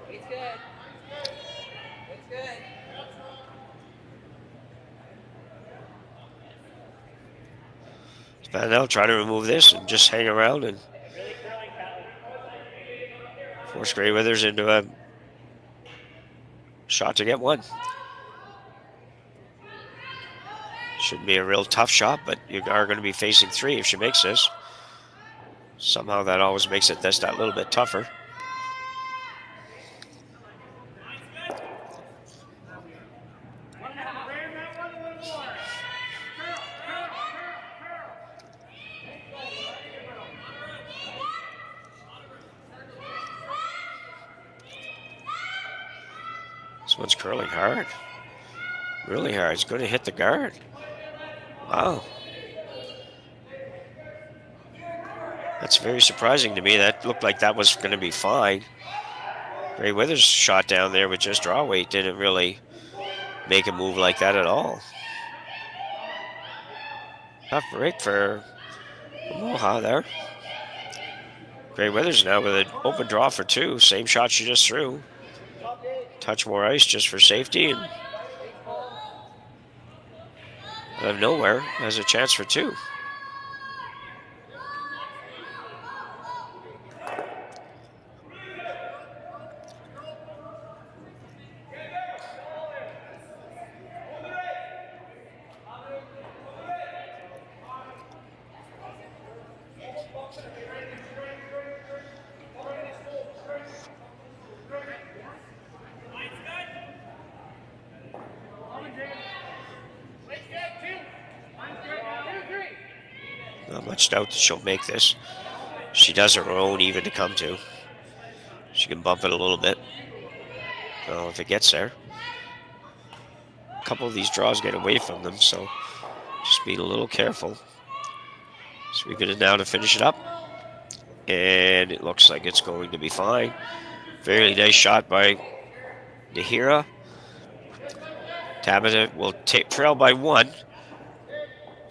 It's good. It's good. But now try to remove this and just hang around and force Greyweathers into a shot to get 1. Shouldn't be a real tough shot, but you are going to be facing 3 if she makes this. Somehow that always makes it just that little bit tougher. This one's curling hard. Really hard. It's going to hit the guard. Wow. That's very surprising to me. That looked like that was going to be fine. Gray Weather's shot down there with just draw weight didn't really make a move like that at all. Tough break for Momoha there. Gray Weather's now with an open draw for 2. Same shot she just threw. Touch more ice just for safety. And out of nowhere has a chance for 2. Not much doubt that she'll make this. She does her own even to come to. She can bump it a little bit. Well, if it gets there. A couple of these draws get away from them, so just being a little careful. Sweeping it down to finish it up. And it looks like it's going to be fine. Very nice shot by Nahira. Tabata will trail by 1.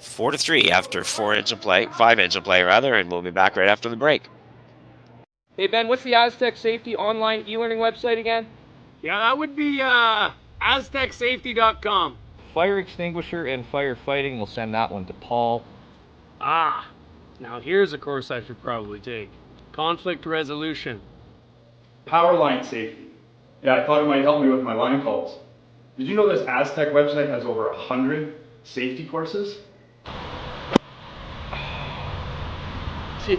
4-3 after 5 ends of play, and we'll be back right after the break. Hey Ben, what's the Aztec Safety online e-learning website again? Yeah, that would be aztecsafety.com. Fire extinguisher and firefighting, we'll send that one to Paul. Ah, now here's a course I should probably take. Conflict resolution. Power line safety. Yeah, I thought it might help me with my line calls. Did you know this Aztec website has over 100 safety courses? Jeez.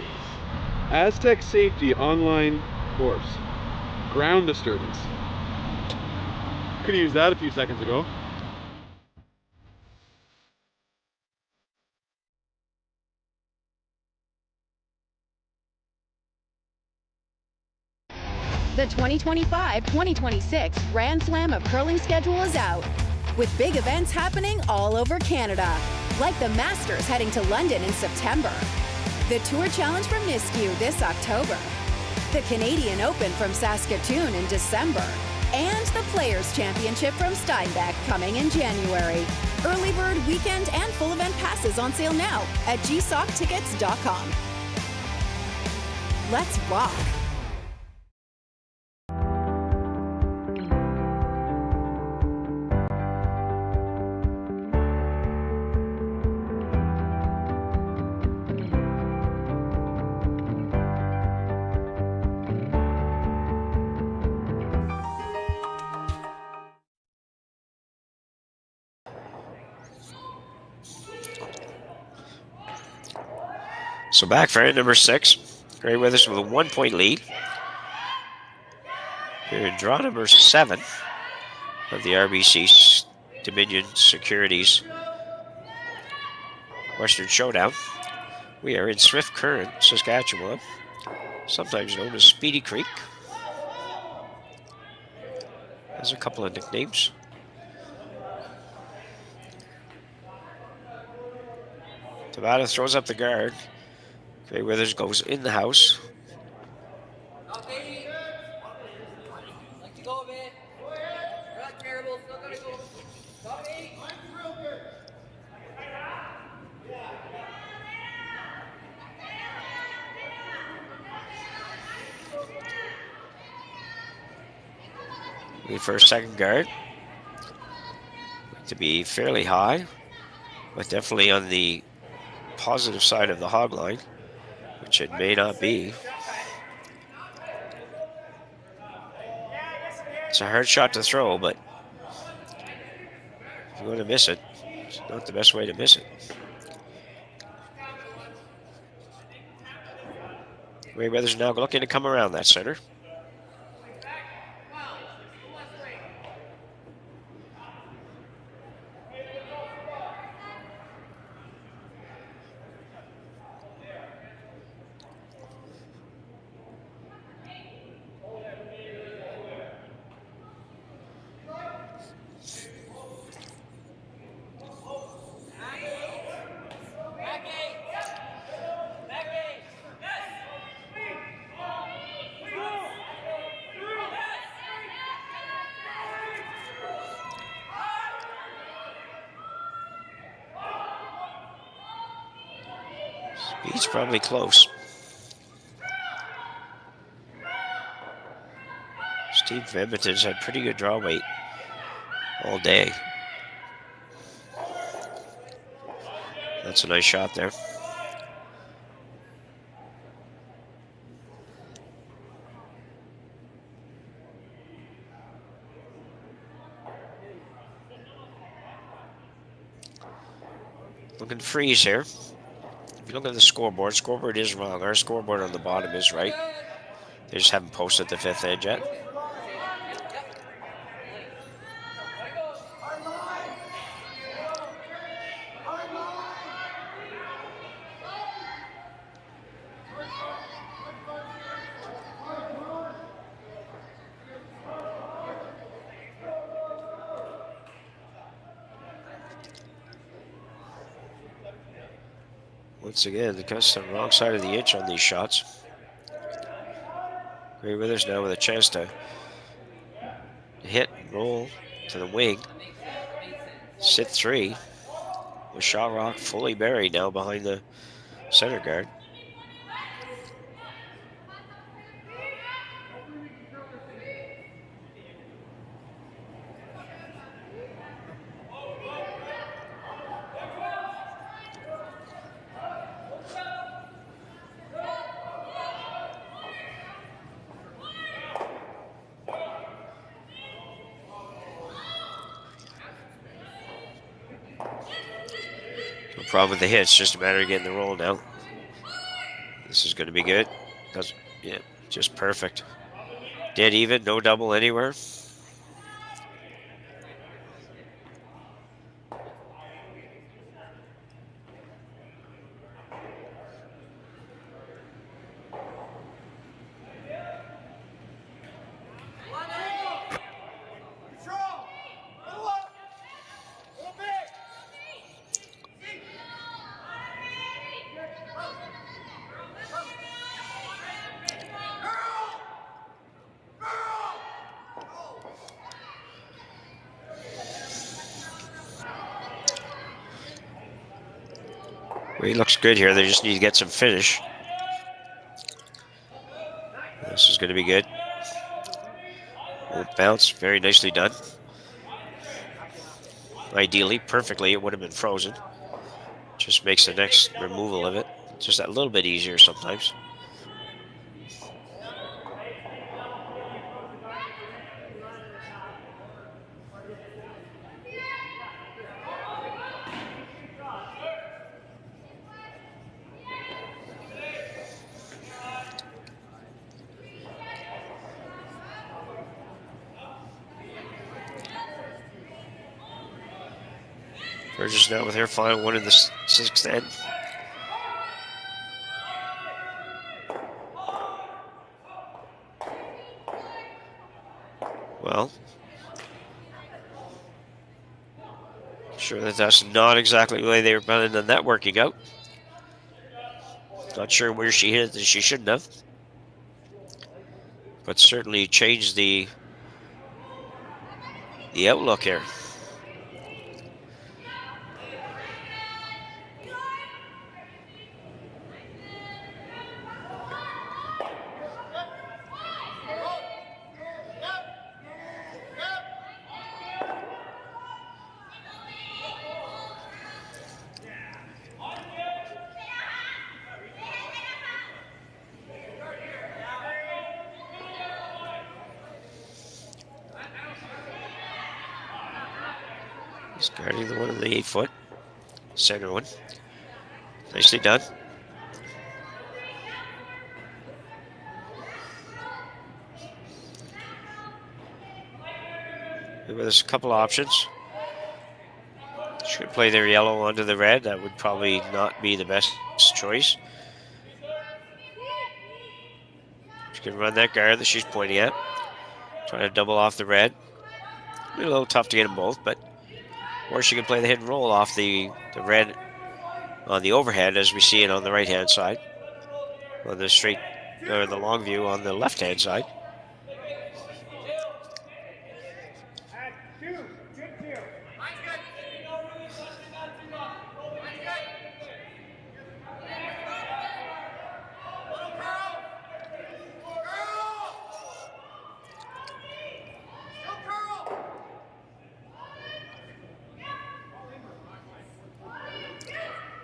Aztec Safety online course. Ground disturbance. Could have used that a few seconds ago. The 2025-2026 Grand Slam of Curling schedule is out, with big events happening all over Canada, like the Masters heading to London in September, the Tour Challenge from Nisku this October, the Canadian Open from Saskatchewan in December, and the Players' Championship from Steinbeck coming in January. Early bird weekend and full event passes on sale now at gsoctickets.com. Let's rock! So back for end number 6. Gray Weathers with a 1-point lead. Here in draw number 7 of the RBC Dominion Securities Western Showdown. We are in Swift Current, Saskatchewan, sometimes known as Speedy Creek. Has a couple of nicknames. Tabata throws up the guard. Gray Weathers goes in the house. Wait for a second guard. To be fairly high, but definitely on the positive side of the hog line, which it may not be. It's a hard shot to throw, but if you want to miss it, it's not the best way to miss it. Gray Weathers now looking to come around that center. He's probably close. Steve from Edmonton's had pretty good draw weight all day. That's a nice shot there. Looking to freeze here. If you look at the scoreboard is wrong. Our scoreboard on the bottom is right. They just haven't posted the 5th edge yet. Once again, the cuts on the wrong side of the inch on these shots. Gray Withers now with a chance to hit and roll to the wing. Sit 3 with Shot Rock fully buried now behind the center guard. No problem with the hits, just a matter of getting the roll now. This is going to be good. Yeah, just perfect. Dead even, no double anywhere. He looks good here. They just need to get some finish. This is going to be good. Bounce, very nicely done. Ideally, perfectly, it would have been frozen. Just makes the next removal of it just a little bit easier sometimes. Burgess now with her final one in the 6th end. Well, sure that's not exactly the way they were planning on that working out. Not sure where she hit it that she shouldn't have, but certainly changed the outlook here. Guarding the one in the 8-foot. Center one. Nicely done. There's a couple options. Should play their yellow onto the red. That would probably not be the best choice. She can run that guard that she's pointing at. Trying to double off the red. Be a little tough to get them both, but or she can play the hit and roll off the red on the overhead, as we see it on the right-hand side. On the straight, or the long view on the left-hand side.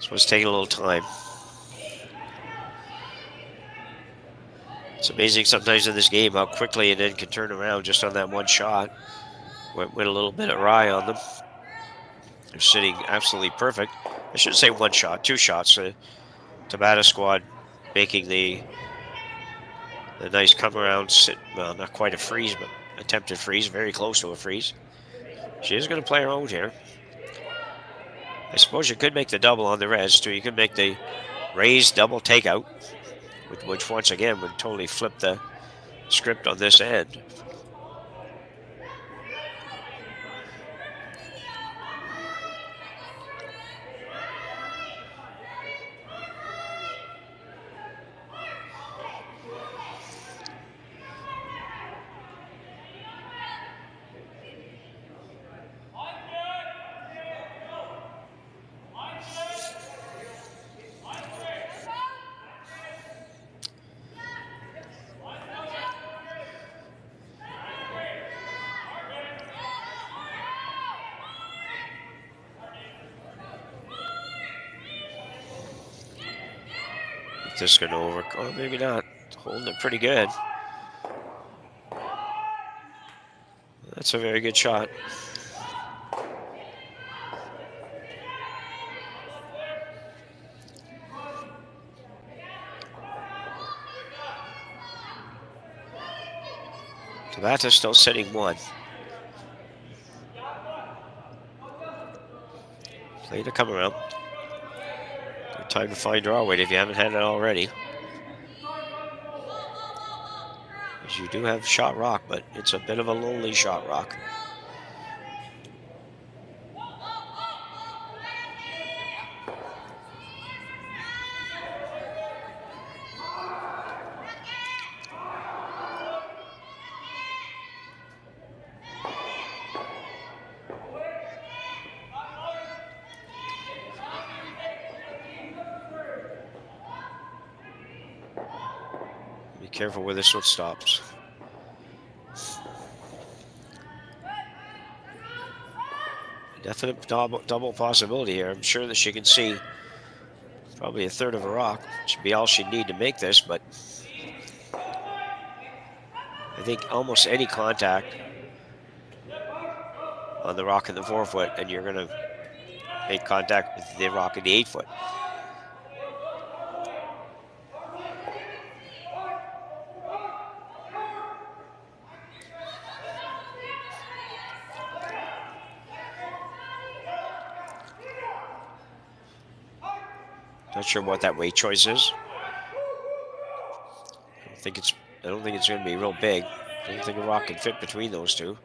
So it's taking a little time. It's amazing sometimes in this game how quickly it then can turn around just on that one shot. Went a little bit awry on them. They're sitting absolutely perfect. I should say one shot, two shots. The Tabata squad making the nice come around, well, not quite a freeze, but attempted freeze, very close to a freeze. She is going to play her own here. I suppose you could make the double on the res, too. You could make the raised double takeout, which once again would totally flip the script on this end. This is going to oh, maybe not. Holding it pretty good. That's a very good shot. Tabata's still sitting one. Play to come around. Good time to find draw weight if you haven't had it already. As you do have shot rock, but it's a bit of a lonely shot rock. Careful where this one stops. Definite double possibility here. I'm sure that she can see probably a third of a rock. Should be all she'd need to make this, but I think almost any contact on the rock in the 4 foot and you're gonna make contact with the rock in the 8 foot. Not sure what that weight choice is. I don't think it's going to be real big. I don't think a rock can fit between those two.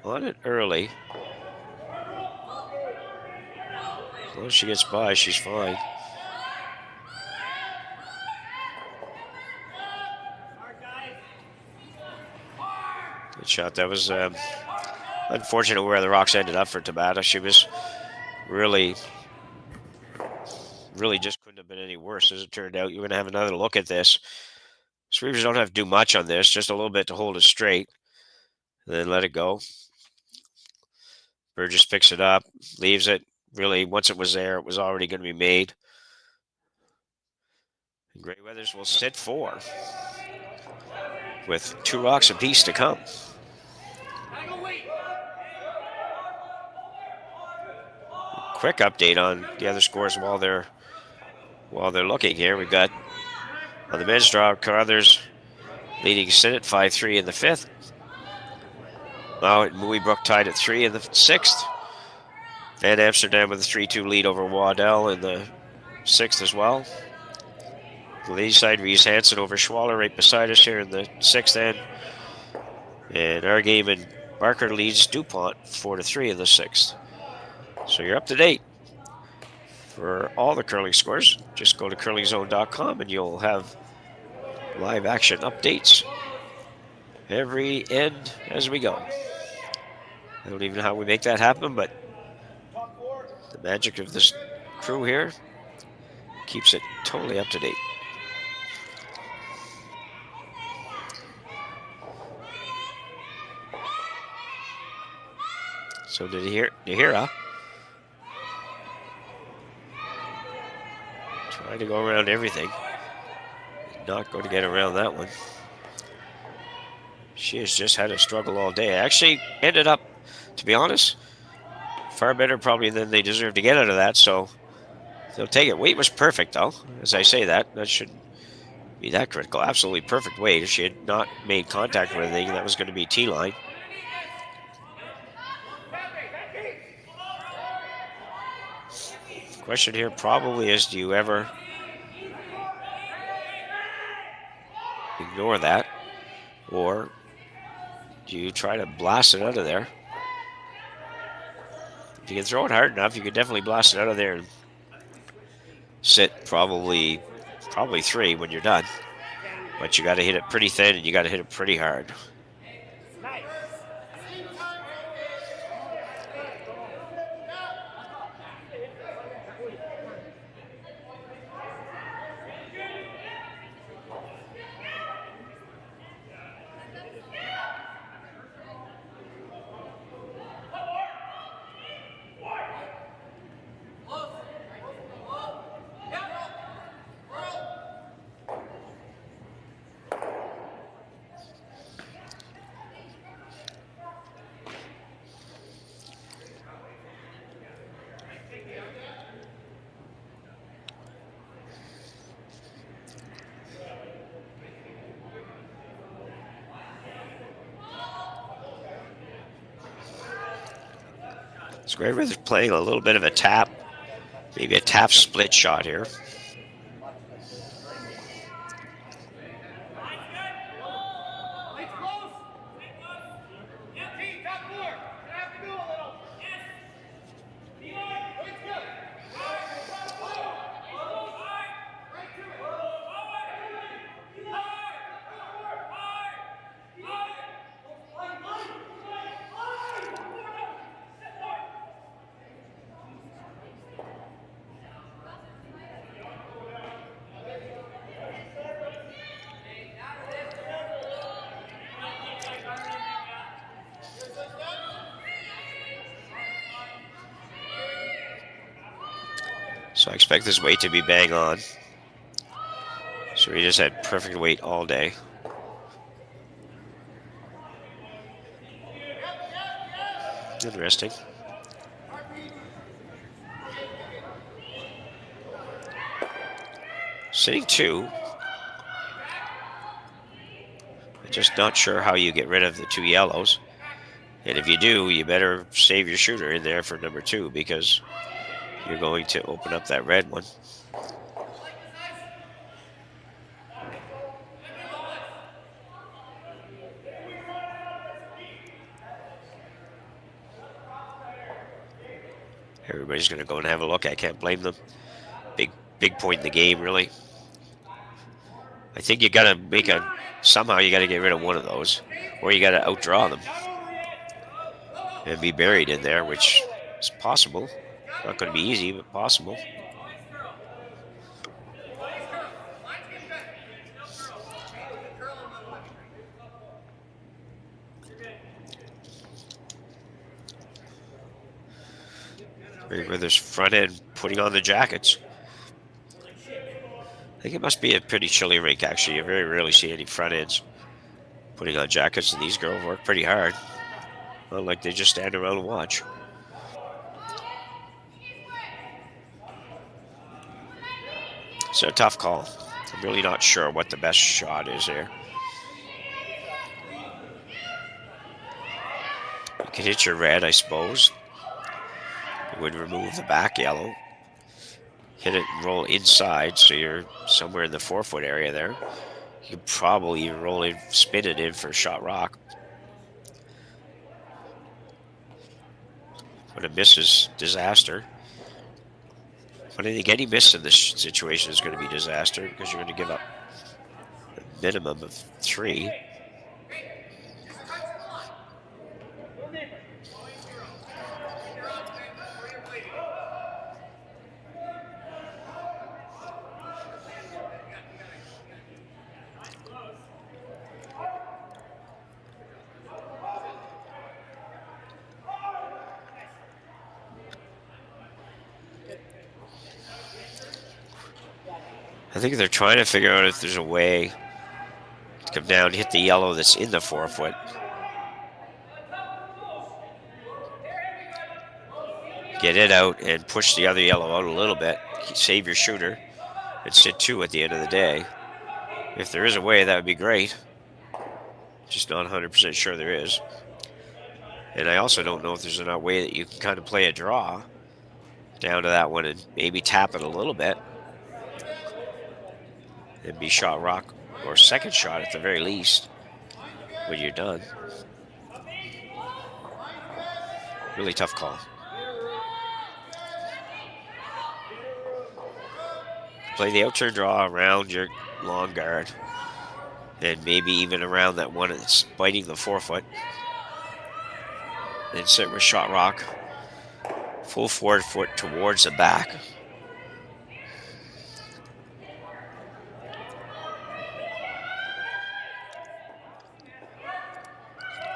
On it early. As long as she gets by, she's fine. Good shot. That was unfortunate where the rocks ended up for Tabata. She was really just couldn't have been any worse as it turned out. You're going to have another look at this. Sweepers don't have to do much on this, just a little bit to hold it straight. And then let it go. Burgess picks it up, leaves it. Really, once it was there, it was already going to be made. And Grey Weathers will sit 4 with 2 rocks apiece to come. Quick update on the other scores while they're looking here. We've got on the men's draw, Carruthers leading Sinnott 5-3 in the 5th. Now Moeybrook tied at 3 in the 6th. Van Amsterdam with a 3-2 lead over Waddell in the 6th as well. The ladies side, Reese Hansen over Schwaller right beside us here in the 6th end. And our game in Barker leads DuPont 4-3 in the 6th. So you're up to date. For all the curling scores, just go to curlingzone.com and you'll have live action updates every end as we go. I don't even know how we make that happen, but the magic of this crew here keeps it totally up to date. So Nihira trying to go around everything. Not going to get around that one. She has just had a struggle all day. Actually ended up, to be honest, far better probably than they deserve to get out of that, so they'll take it. Weight was perfect, though. As I say that shouldn't be that critical. Absolutely perfect weight. If she had not made contact with anything, that was going to be T-line. The question here probably is, do you ever ignore that, or do you try to blast it out of there? If you can throw it hard enough, you can definitely blast it out of there and sit probably 3 when you're done. But you got to hit it pretty thin and you got to hit it pretty hard. Scoreboard is playing a little bit of a tap, maybe a tap split shot here. So I expect this weight to be bang on. Serena's had perfect weight all day. Interesting. Sitting 2. I'm just not sure how you get rid of the 2 yellows. And if you do, you better save your shooter in there for number 2, because you're going to open up that red one. Everybody's going to go and have a look. I can't blame them. Big point in the game, really. I think you got to somehow you got to get rid of one of those, or you got to outdraw them and be buried in there, which is possible. Not going to be easy, but possible. Merriweather's front end putting on the jackets. I think it must be a pretty chilly rink, actually. You very rarely see any front ends putting on jackets, and these girls work pretty hard. Not like they just stand around and watch. It's a tough call. I'm really not sure what the best shot is here. You can hit your red, I suppose. It would remove the back yellow. Hit it and roll inside, so you're somewhere in the 4-foot area there. You could probably roll in, spin it in for shot rock. But a miss is disaster. But I think any miss in this situation is going to be disaster because you're going to give up a minimum of 3. I think they're trying to figure out if there's a way to come down, hit the yellow that's in the forefoot. Get it out and push the other yellow out a little bit. Save your shooter and sit 2 at the end of the day. If there is a way, that would be great. Just not 100% sure there is. And I also don't know if there's a way that you can kind of play a draw down to that one and maybe tap it a little bit. And be shot rock or second shot at the very least when you're done. Really tough call. Play the out-turn draw around your long guard and maybe even around that one that's biting the forefoot. Then sit with shot rock, full forward foot towards the back.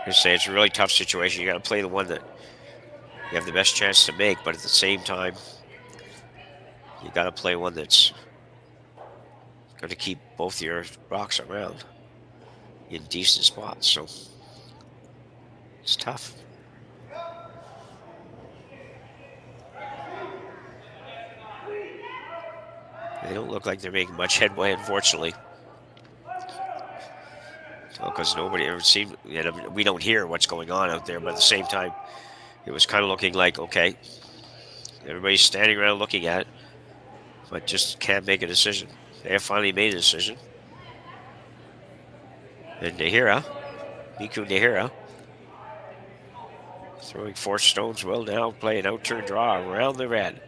I say it's a really tough situation. You got to play the one that you have the best chance to make, but at the same time, you got to play one that's going to keep both your rocks around in decent spots. So it's tough. They don't look like they're making much headway, unfortunately. Because nobody ever seemed, we don't hear what's going on out there, but at the same time, it was kind of looking like, okay, everybody's standing around looking at it, but just can't make a decision. They have finally made a decision. And Miku Nahira, throwing 4 stones, will now play an out-turn draw around the red.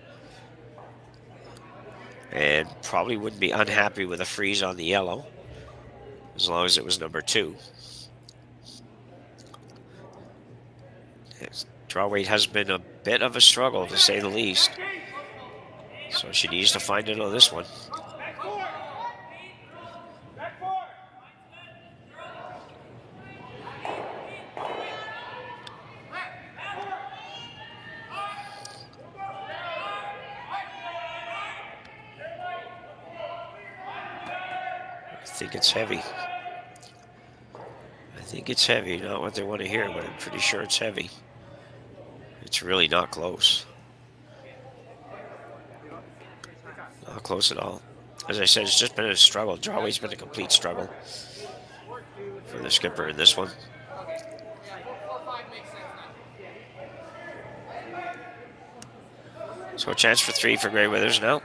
And probably wouldn't be unhappy with a freeze on the yellow, as long as it was number 2. Draw weight has been a bit of a struggle, to say the least. So she needs to find it on this one. I think it's heavy. I think it's heavy, not what they want to hear, but I'm pretty sure it's heavy. It's really not close. Not close at all. As I said, it's just been a struggle. Draw weight's been a complete struggle for the skipper in this one. So a chance for 3 for Grey Withers now.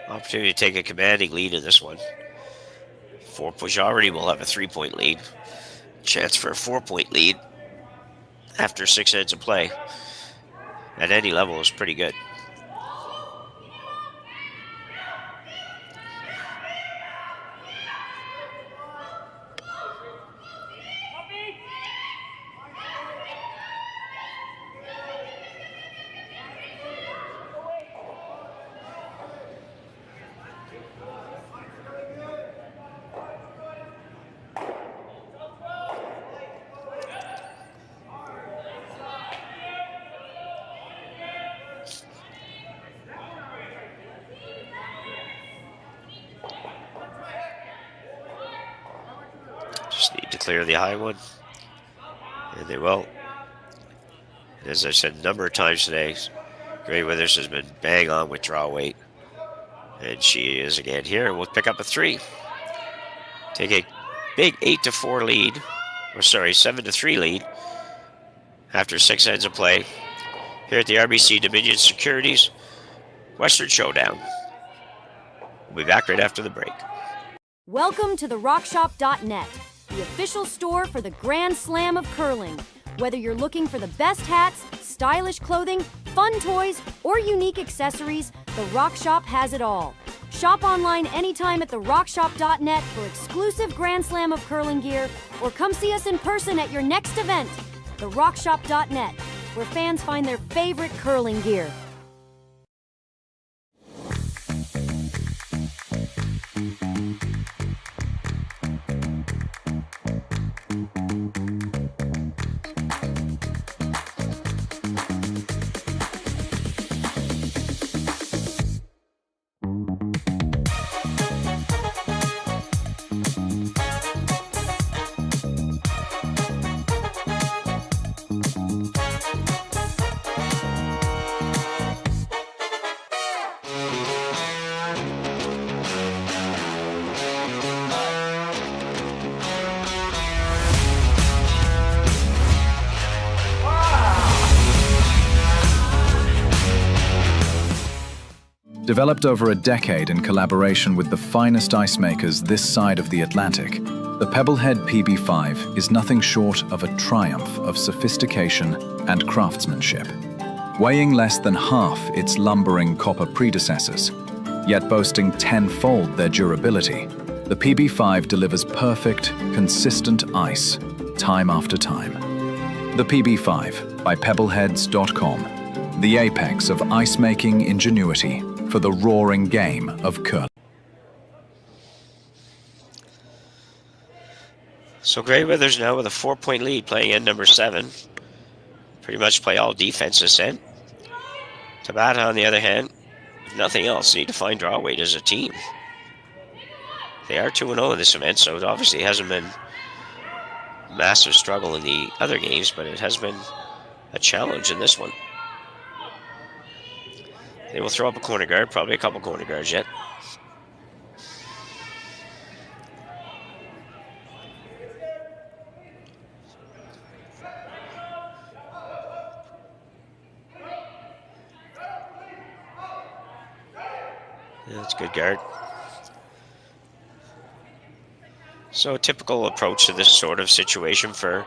Opportunity to take a commanding lead in this one. 4 push already will have a 3-point lead. Chance for a 4-point lead after 6 ends of play at any level is pretty good. Clear the high one, and they will. And as I said a number of times today, Grey Withers has been bang on with draw weight, and she is again here. We'll pick up a 3, take a big 8-4 lead 7-3 lead after 6 ends of play here at the RBC Dominion Securities Western Showdown. We'll be back right after the break. Welcome to the RockShop.net, the official store for the Grand Slam of curling. Whether you're looking for the best hats, stylish clothing, fun toys, or unique accessories, the Rock Shop has it all. Shop online anytime at therockshop.net for exclusive Grand Slam of curling gear, or come see us in person at your next event. Therockshop.net, where fans find their favorite curling gear. Developed over a decade in collaboration with the finest ice makers this side of the Atlantic, the Pebblehead PB5 is nothing short of a triumph of sophistication and craftsmanship. Weighing less than half its lumbering copper predecessors, yet boasting tenfold their durability, the PB5 delivers perfect, consistent ice, time after time. The PB5 by Pebbleheads.com, the apex of ice-making ingenuity for the roaring game of curling. So Grey Withers now with a 4-point lead, playing end number 7. Pretty much play all defense this end. Tabata, on the other hand, if nothing else, need to find draw weight as a team. They are 2-0 in this event, so it obviously hasn't been a massive struggle in the other games, but it has been a challenge in this one. They will throw up a corner guard, probably a couple corner guards yet. Yeah, that's a good guard. So a typical approach to this sort of situation for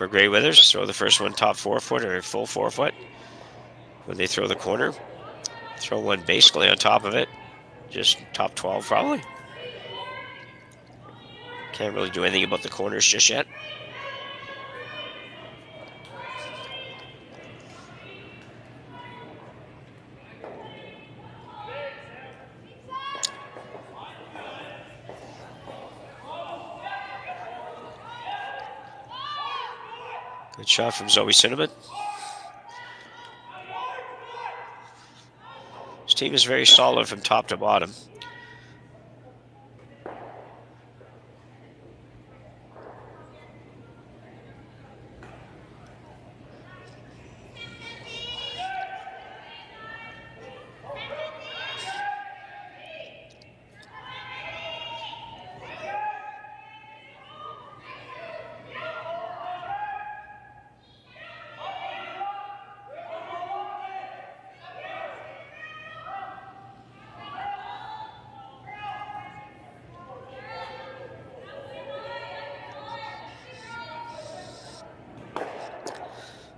Grey Withers. Throw the first one top 4 foot or full 4 foot. When they throw the corner, throw one basically on top of it, just top 12 probably. Can't really do anything about the corners just yet. Good shot from Zoe Cinnamon. This team is very solid from top to bottom.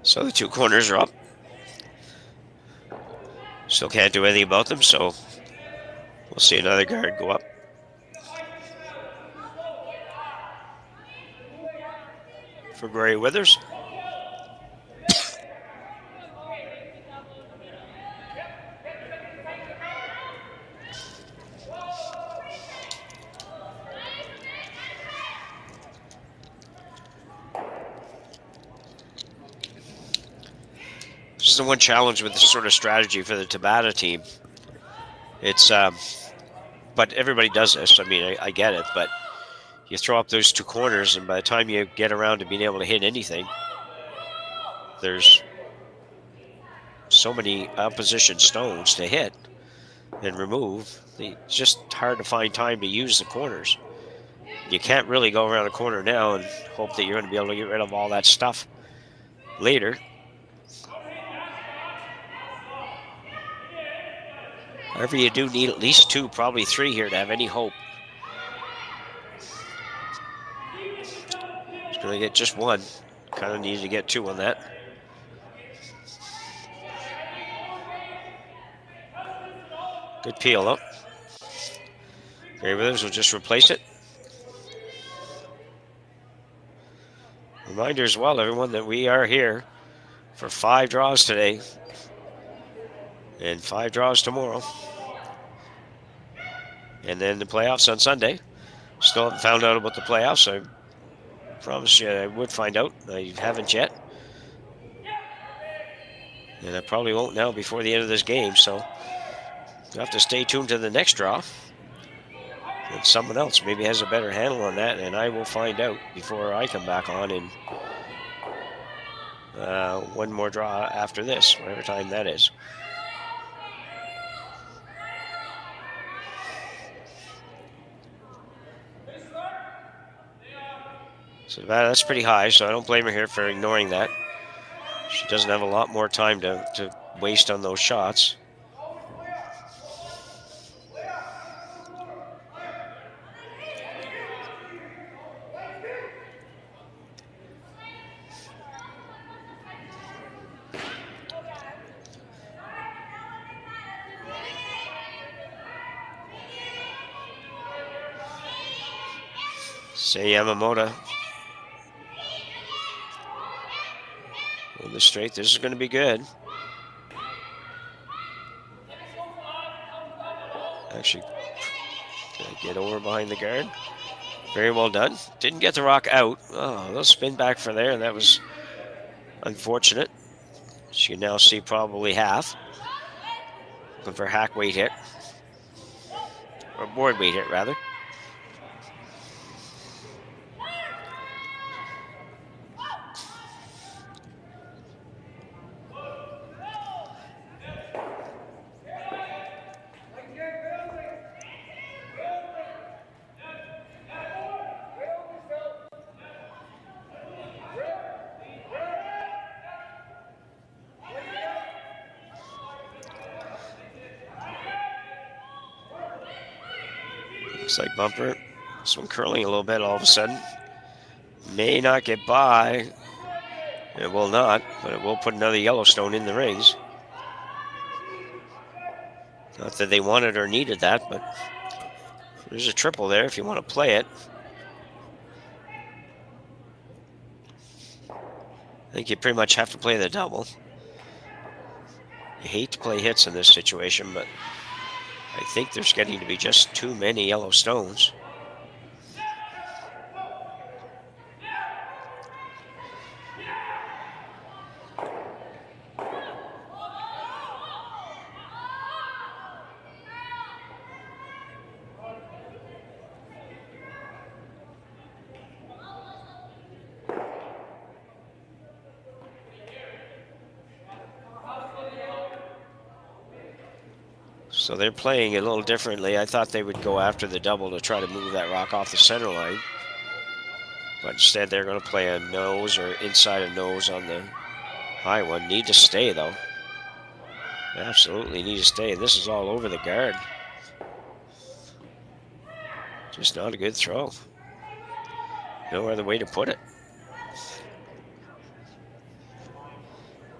So the two corners are up. Still can't do anything about them, so we'll see another guard go up. For Grey Withers. This is the one challenge with this sort of strategy for the Tabata team. It's, but everybody does this. I mean, I get it, but you throw up those two corners, and by the time you get around to being able to hit anything, there's so many opposition stones to hit and remove. It's just hard to find time to use the corners. you can't really go around the corner now and hope that you're going to be able to get rid of all that stuff later. However, you do need at least 2, probably 3 here to have any hope. It's going to get just 1. Kind of needs to get 2 on that. Good peel up. Gray Withers will just replace it. Reminder as well, everyone, that we are here for 5 draws today and 5 draws tomorrow. And then the playoffs on Sunday. Still haven't found out about the playoffs. I promised you I would find out. I haven't yet. And I probably won't now before the end of this game, so you'll have to stay tuned to the next draw. And someone else maybe has a better handle on that, and I will find out before I come back on in one more draw after this, whatever time that is. So that's pretty high, so I don't blame her here for ignoring that. She doesn't have a lot more time to waste on those shots. Say Yamamoto. On the straight, this is going to be good. Actually, get over behind the guard. Very well done. Didn't get the rock out. Oh, a little spin back for there. That was unfortunate. She can now see probably half. Looking for hack weight hit. Or board weight hit, rather. Looks like bumper. This one curling a little bit all of a sudden. May not get by. It will not, but it will put another Yellowstone in the rings. Not that they wanted or needed that, but there's a triple there if you want to play it. I think you pretty much have to play the double. You hate to play hits in this situation, but I think there's getting to be just too many yellow stones. So they're playing it a little differently. I thought they would go after the double to try to move that rock off the center line. But instead they're going to play a nose or inside a nose on the high one. Need to stay though. Absolutely need to stay. This is all over the guard. Just not a good throw. No other way to put it.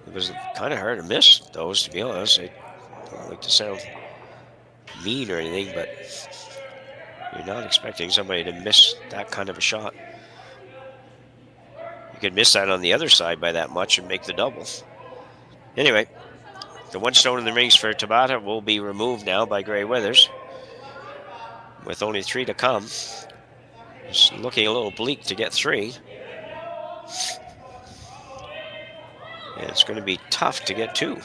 It was kind of hard to miss those, to be honest. I don't like to sound mean or anything, but you're not expecting somebody to miss that kind of a shot. You could miss that on the other side by that much and make the double. Anyway, the one stone in the rings for Tabata will be removed now by Gray Withers, with only 3 to come. It's looking a little bleak to get 3. And it's going to be tough to get 2.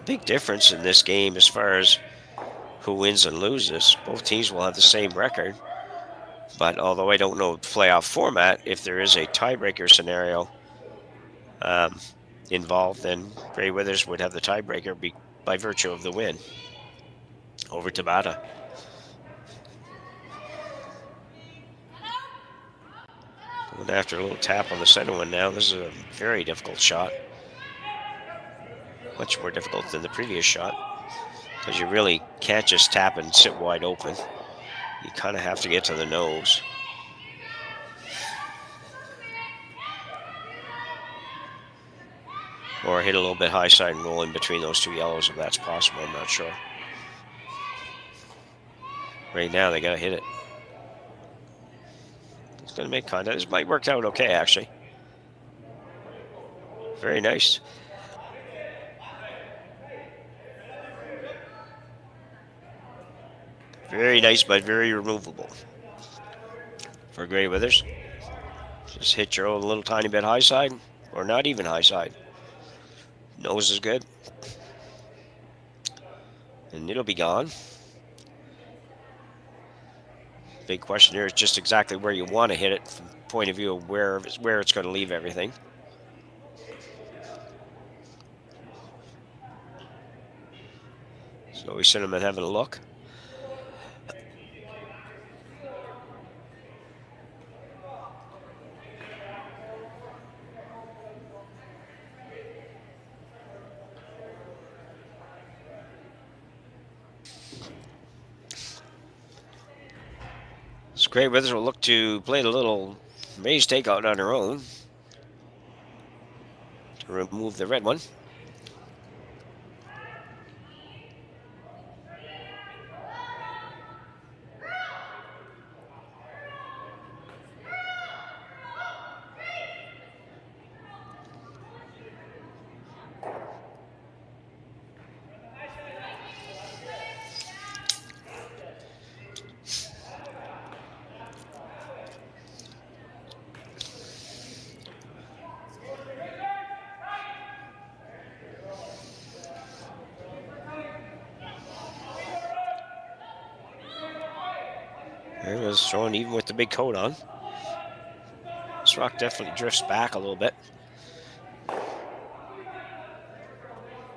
Big difference in this game as far as who wins and loses. Both teams will have the same record, but although I don't know the playoff format, if there is a tiebreaker scenario, involved, then Grey Withers would have the tiebreaker by virtue of the win over Tabata. Going after a little tap on the center one now. This is a very difficult shot. Much more difficult than the previous shot, because you really can't just tap and sit wide open. You kind of have to get to the nose. Or hit a little bit high side and roll in between those two yellows if that's possible. I'm not sure. Right now they got to hit it. It's going to make contact. This might work out okay, actually. Very nice. Very nice, but very removable for Grey Withers. Just hit your own little tiny bit high side, or not even high side. Nose is good. And it'll be gone. Big question here is just exactly where you want to hit it from the point of view of where it's going to leave everything. So we send him and having a look. Grey Withers will look to play the little raise takeout on her own to remove the red one. There it was thrown even with the big coat on. This rock definitely drifts back a little bit.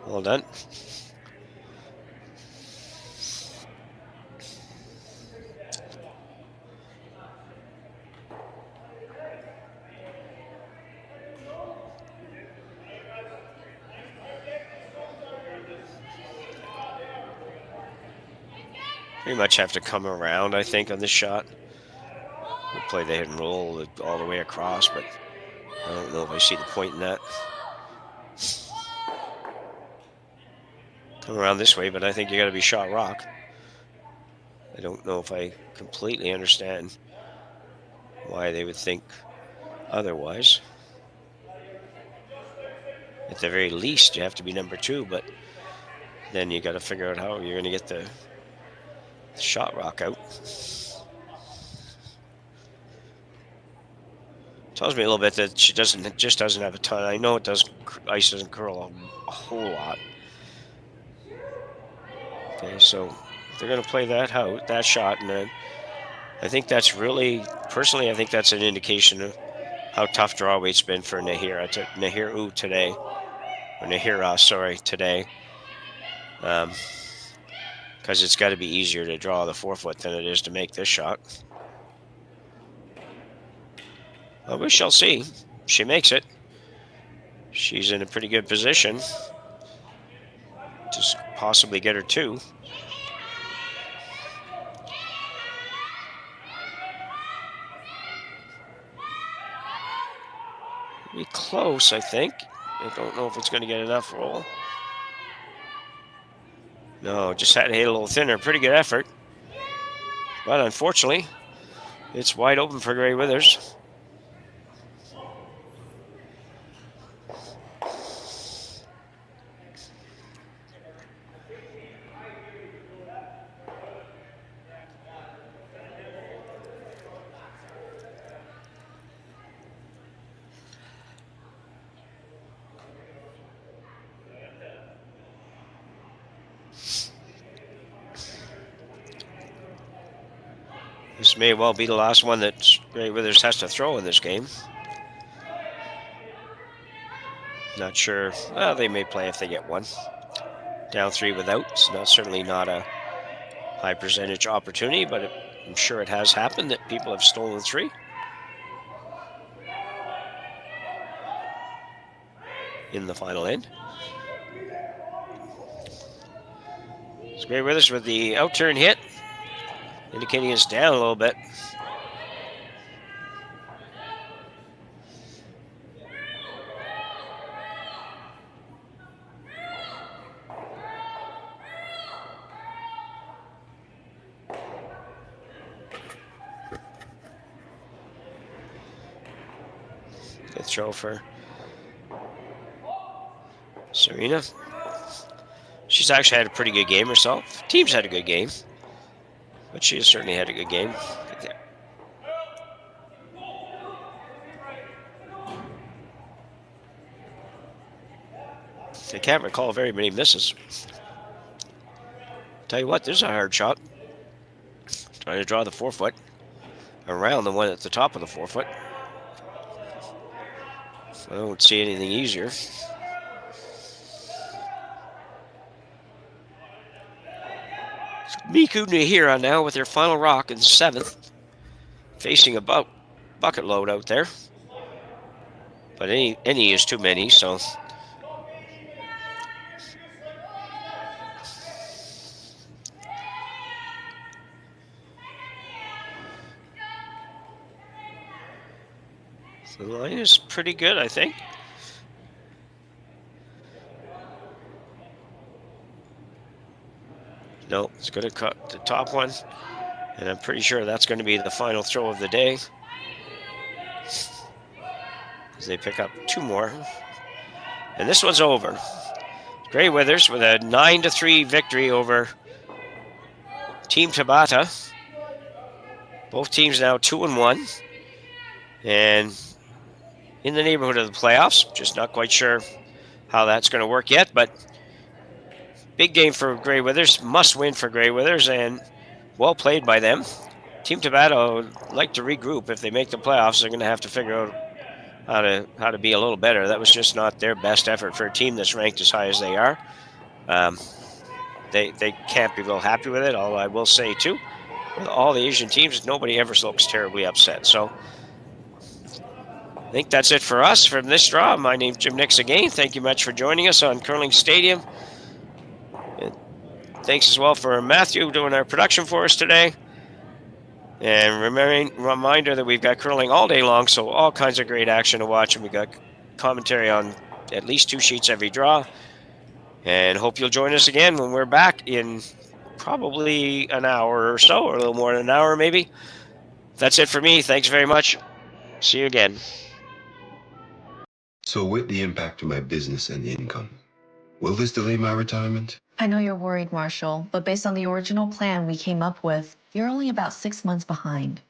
Well done. Pretty much have to come around, I think, on this shot. We'll play the hit and roll all the way across, but I don't know if I see the point in that. Come around this way, but I think you got to be shot rock. I don't know if I completely understand why they would think otherwise. At the very least, you have to be number 2, but then you got to figure out how you're going to get the shot rock out. Tells me a little bit that she doesn't have a ton. I know ice doesn't curl a whole lot. Okay, so they're going to play that shot, and then I think that's really, personally, I think that's an indication of how tough draw weight's been for Nahira today. Because it's got to be easier to draw the 4-foot than it is to make this shot. Well, we shall see. She makes it. She's in a pretty good position to possibly get her 2. Be close, I think. I don't know if it's going to get enough roll. No, just had to hit a little thinner. Pretty good effort. But unfortunately, it's wide open for Grey Withers. This may well be the last one that Grey Withers has to throw in this game. Not sure. Well, they may play if they get one. Down 3 without. It's certainly not a high percentage opportunity, but I'm sure it has happened that people have stolen 3. In the final end. It's Gray Withers with the out-turn hit, indicating it's down a little bit. Good throw for Serena. She's actually had a pretty good game herself. Team's had a good game, but she has certainly had a good game. I can't recall very many misses. Tell you what, there's a hard shot. Trying to draw the 4-foot around the one at the top of the 4-foot. I don't see anything easier. Miku Nihira now with their final rock in the 7th, facing about bucket load out there. But any is too many, so. So the line is pretty good, I think. No, it's going to cut the top one, and I'm pretty sure that's going to be the final throw of the day, as they pick up 2 more. And this one's over. Gray Withers with a 9-3 victory over Team Tabata. Both teams now 2-1, and in the neighborhood of the playoffs. Just not quite sure how that's going to work yet, but big game for Gray Withers, must win for Gray Withers, and well played by them. Team Tabata would like to regroup. If they make the playoffs, they're going to have to figure out how to be a little better. That was just not their best effort for a team that's ranked as high as they are. They can't be real happy with it, although I will say, too, with all the Asian teams, nobody ever looks terribly upset. So I think that's it for us from this draw. My name's Jim Nix again. Thank you much for joining us on Curling Stadium. Thanks as well for Matthew doing our production for us today. And reminder that we've got curling all day long, so all kinds of great action to watch. And we got commentary on at least 2 sheets every draw. And hope you'll join us again when we're back in probably an hour or so, or a little more than an hour maybe. That's it for me. Thanks very much. See you again. So with the impact to my business and income, will this delay my retirement? I know you're worried, Marshall, but based on the original plan we came up with, you're only about 6 months behind.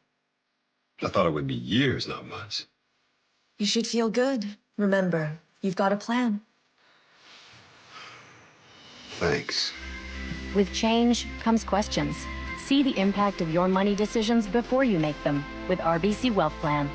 I thought it would be years, not months. You should feel good. Remember, you've got a plan. Thanks. With change comes questions. See the impact of your money decisions before you make them with RBC Wealth Plan.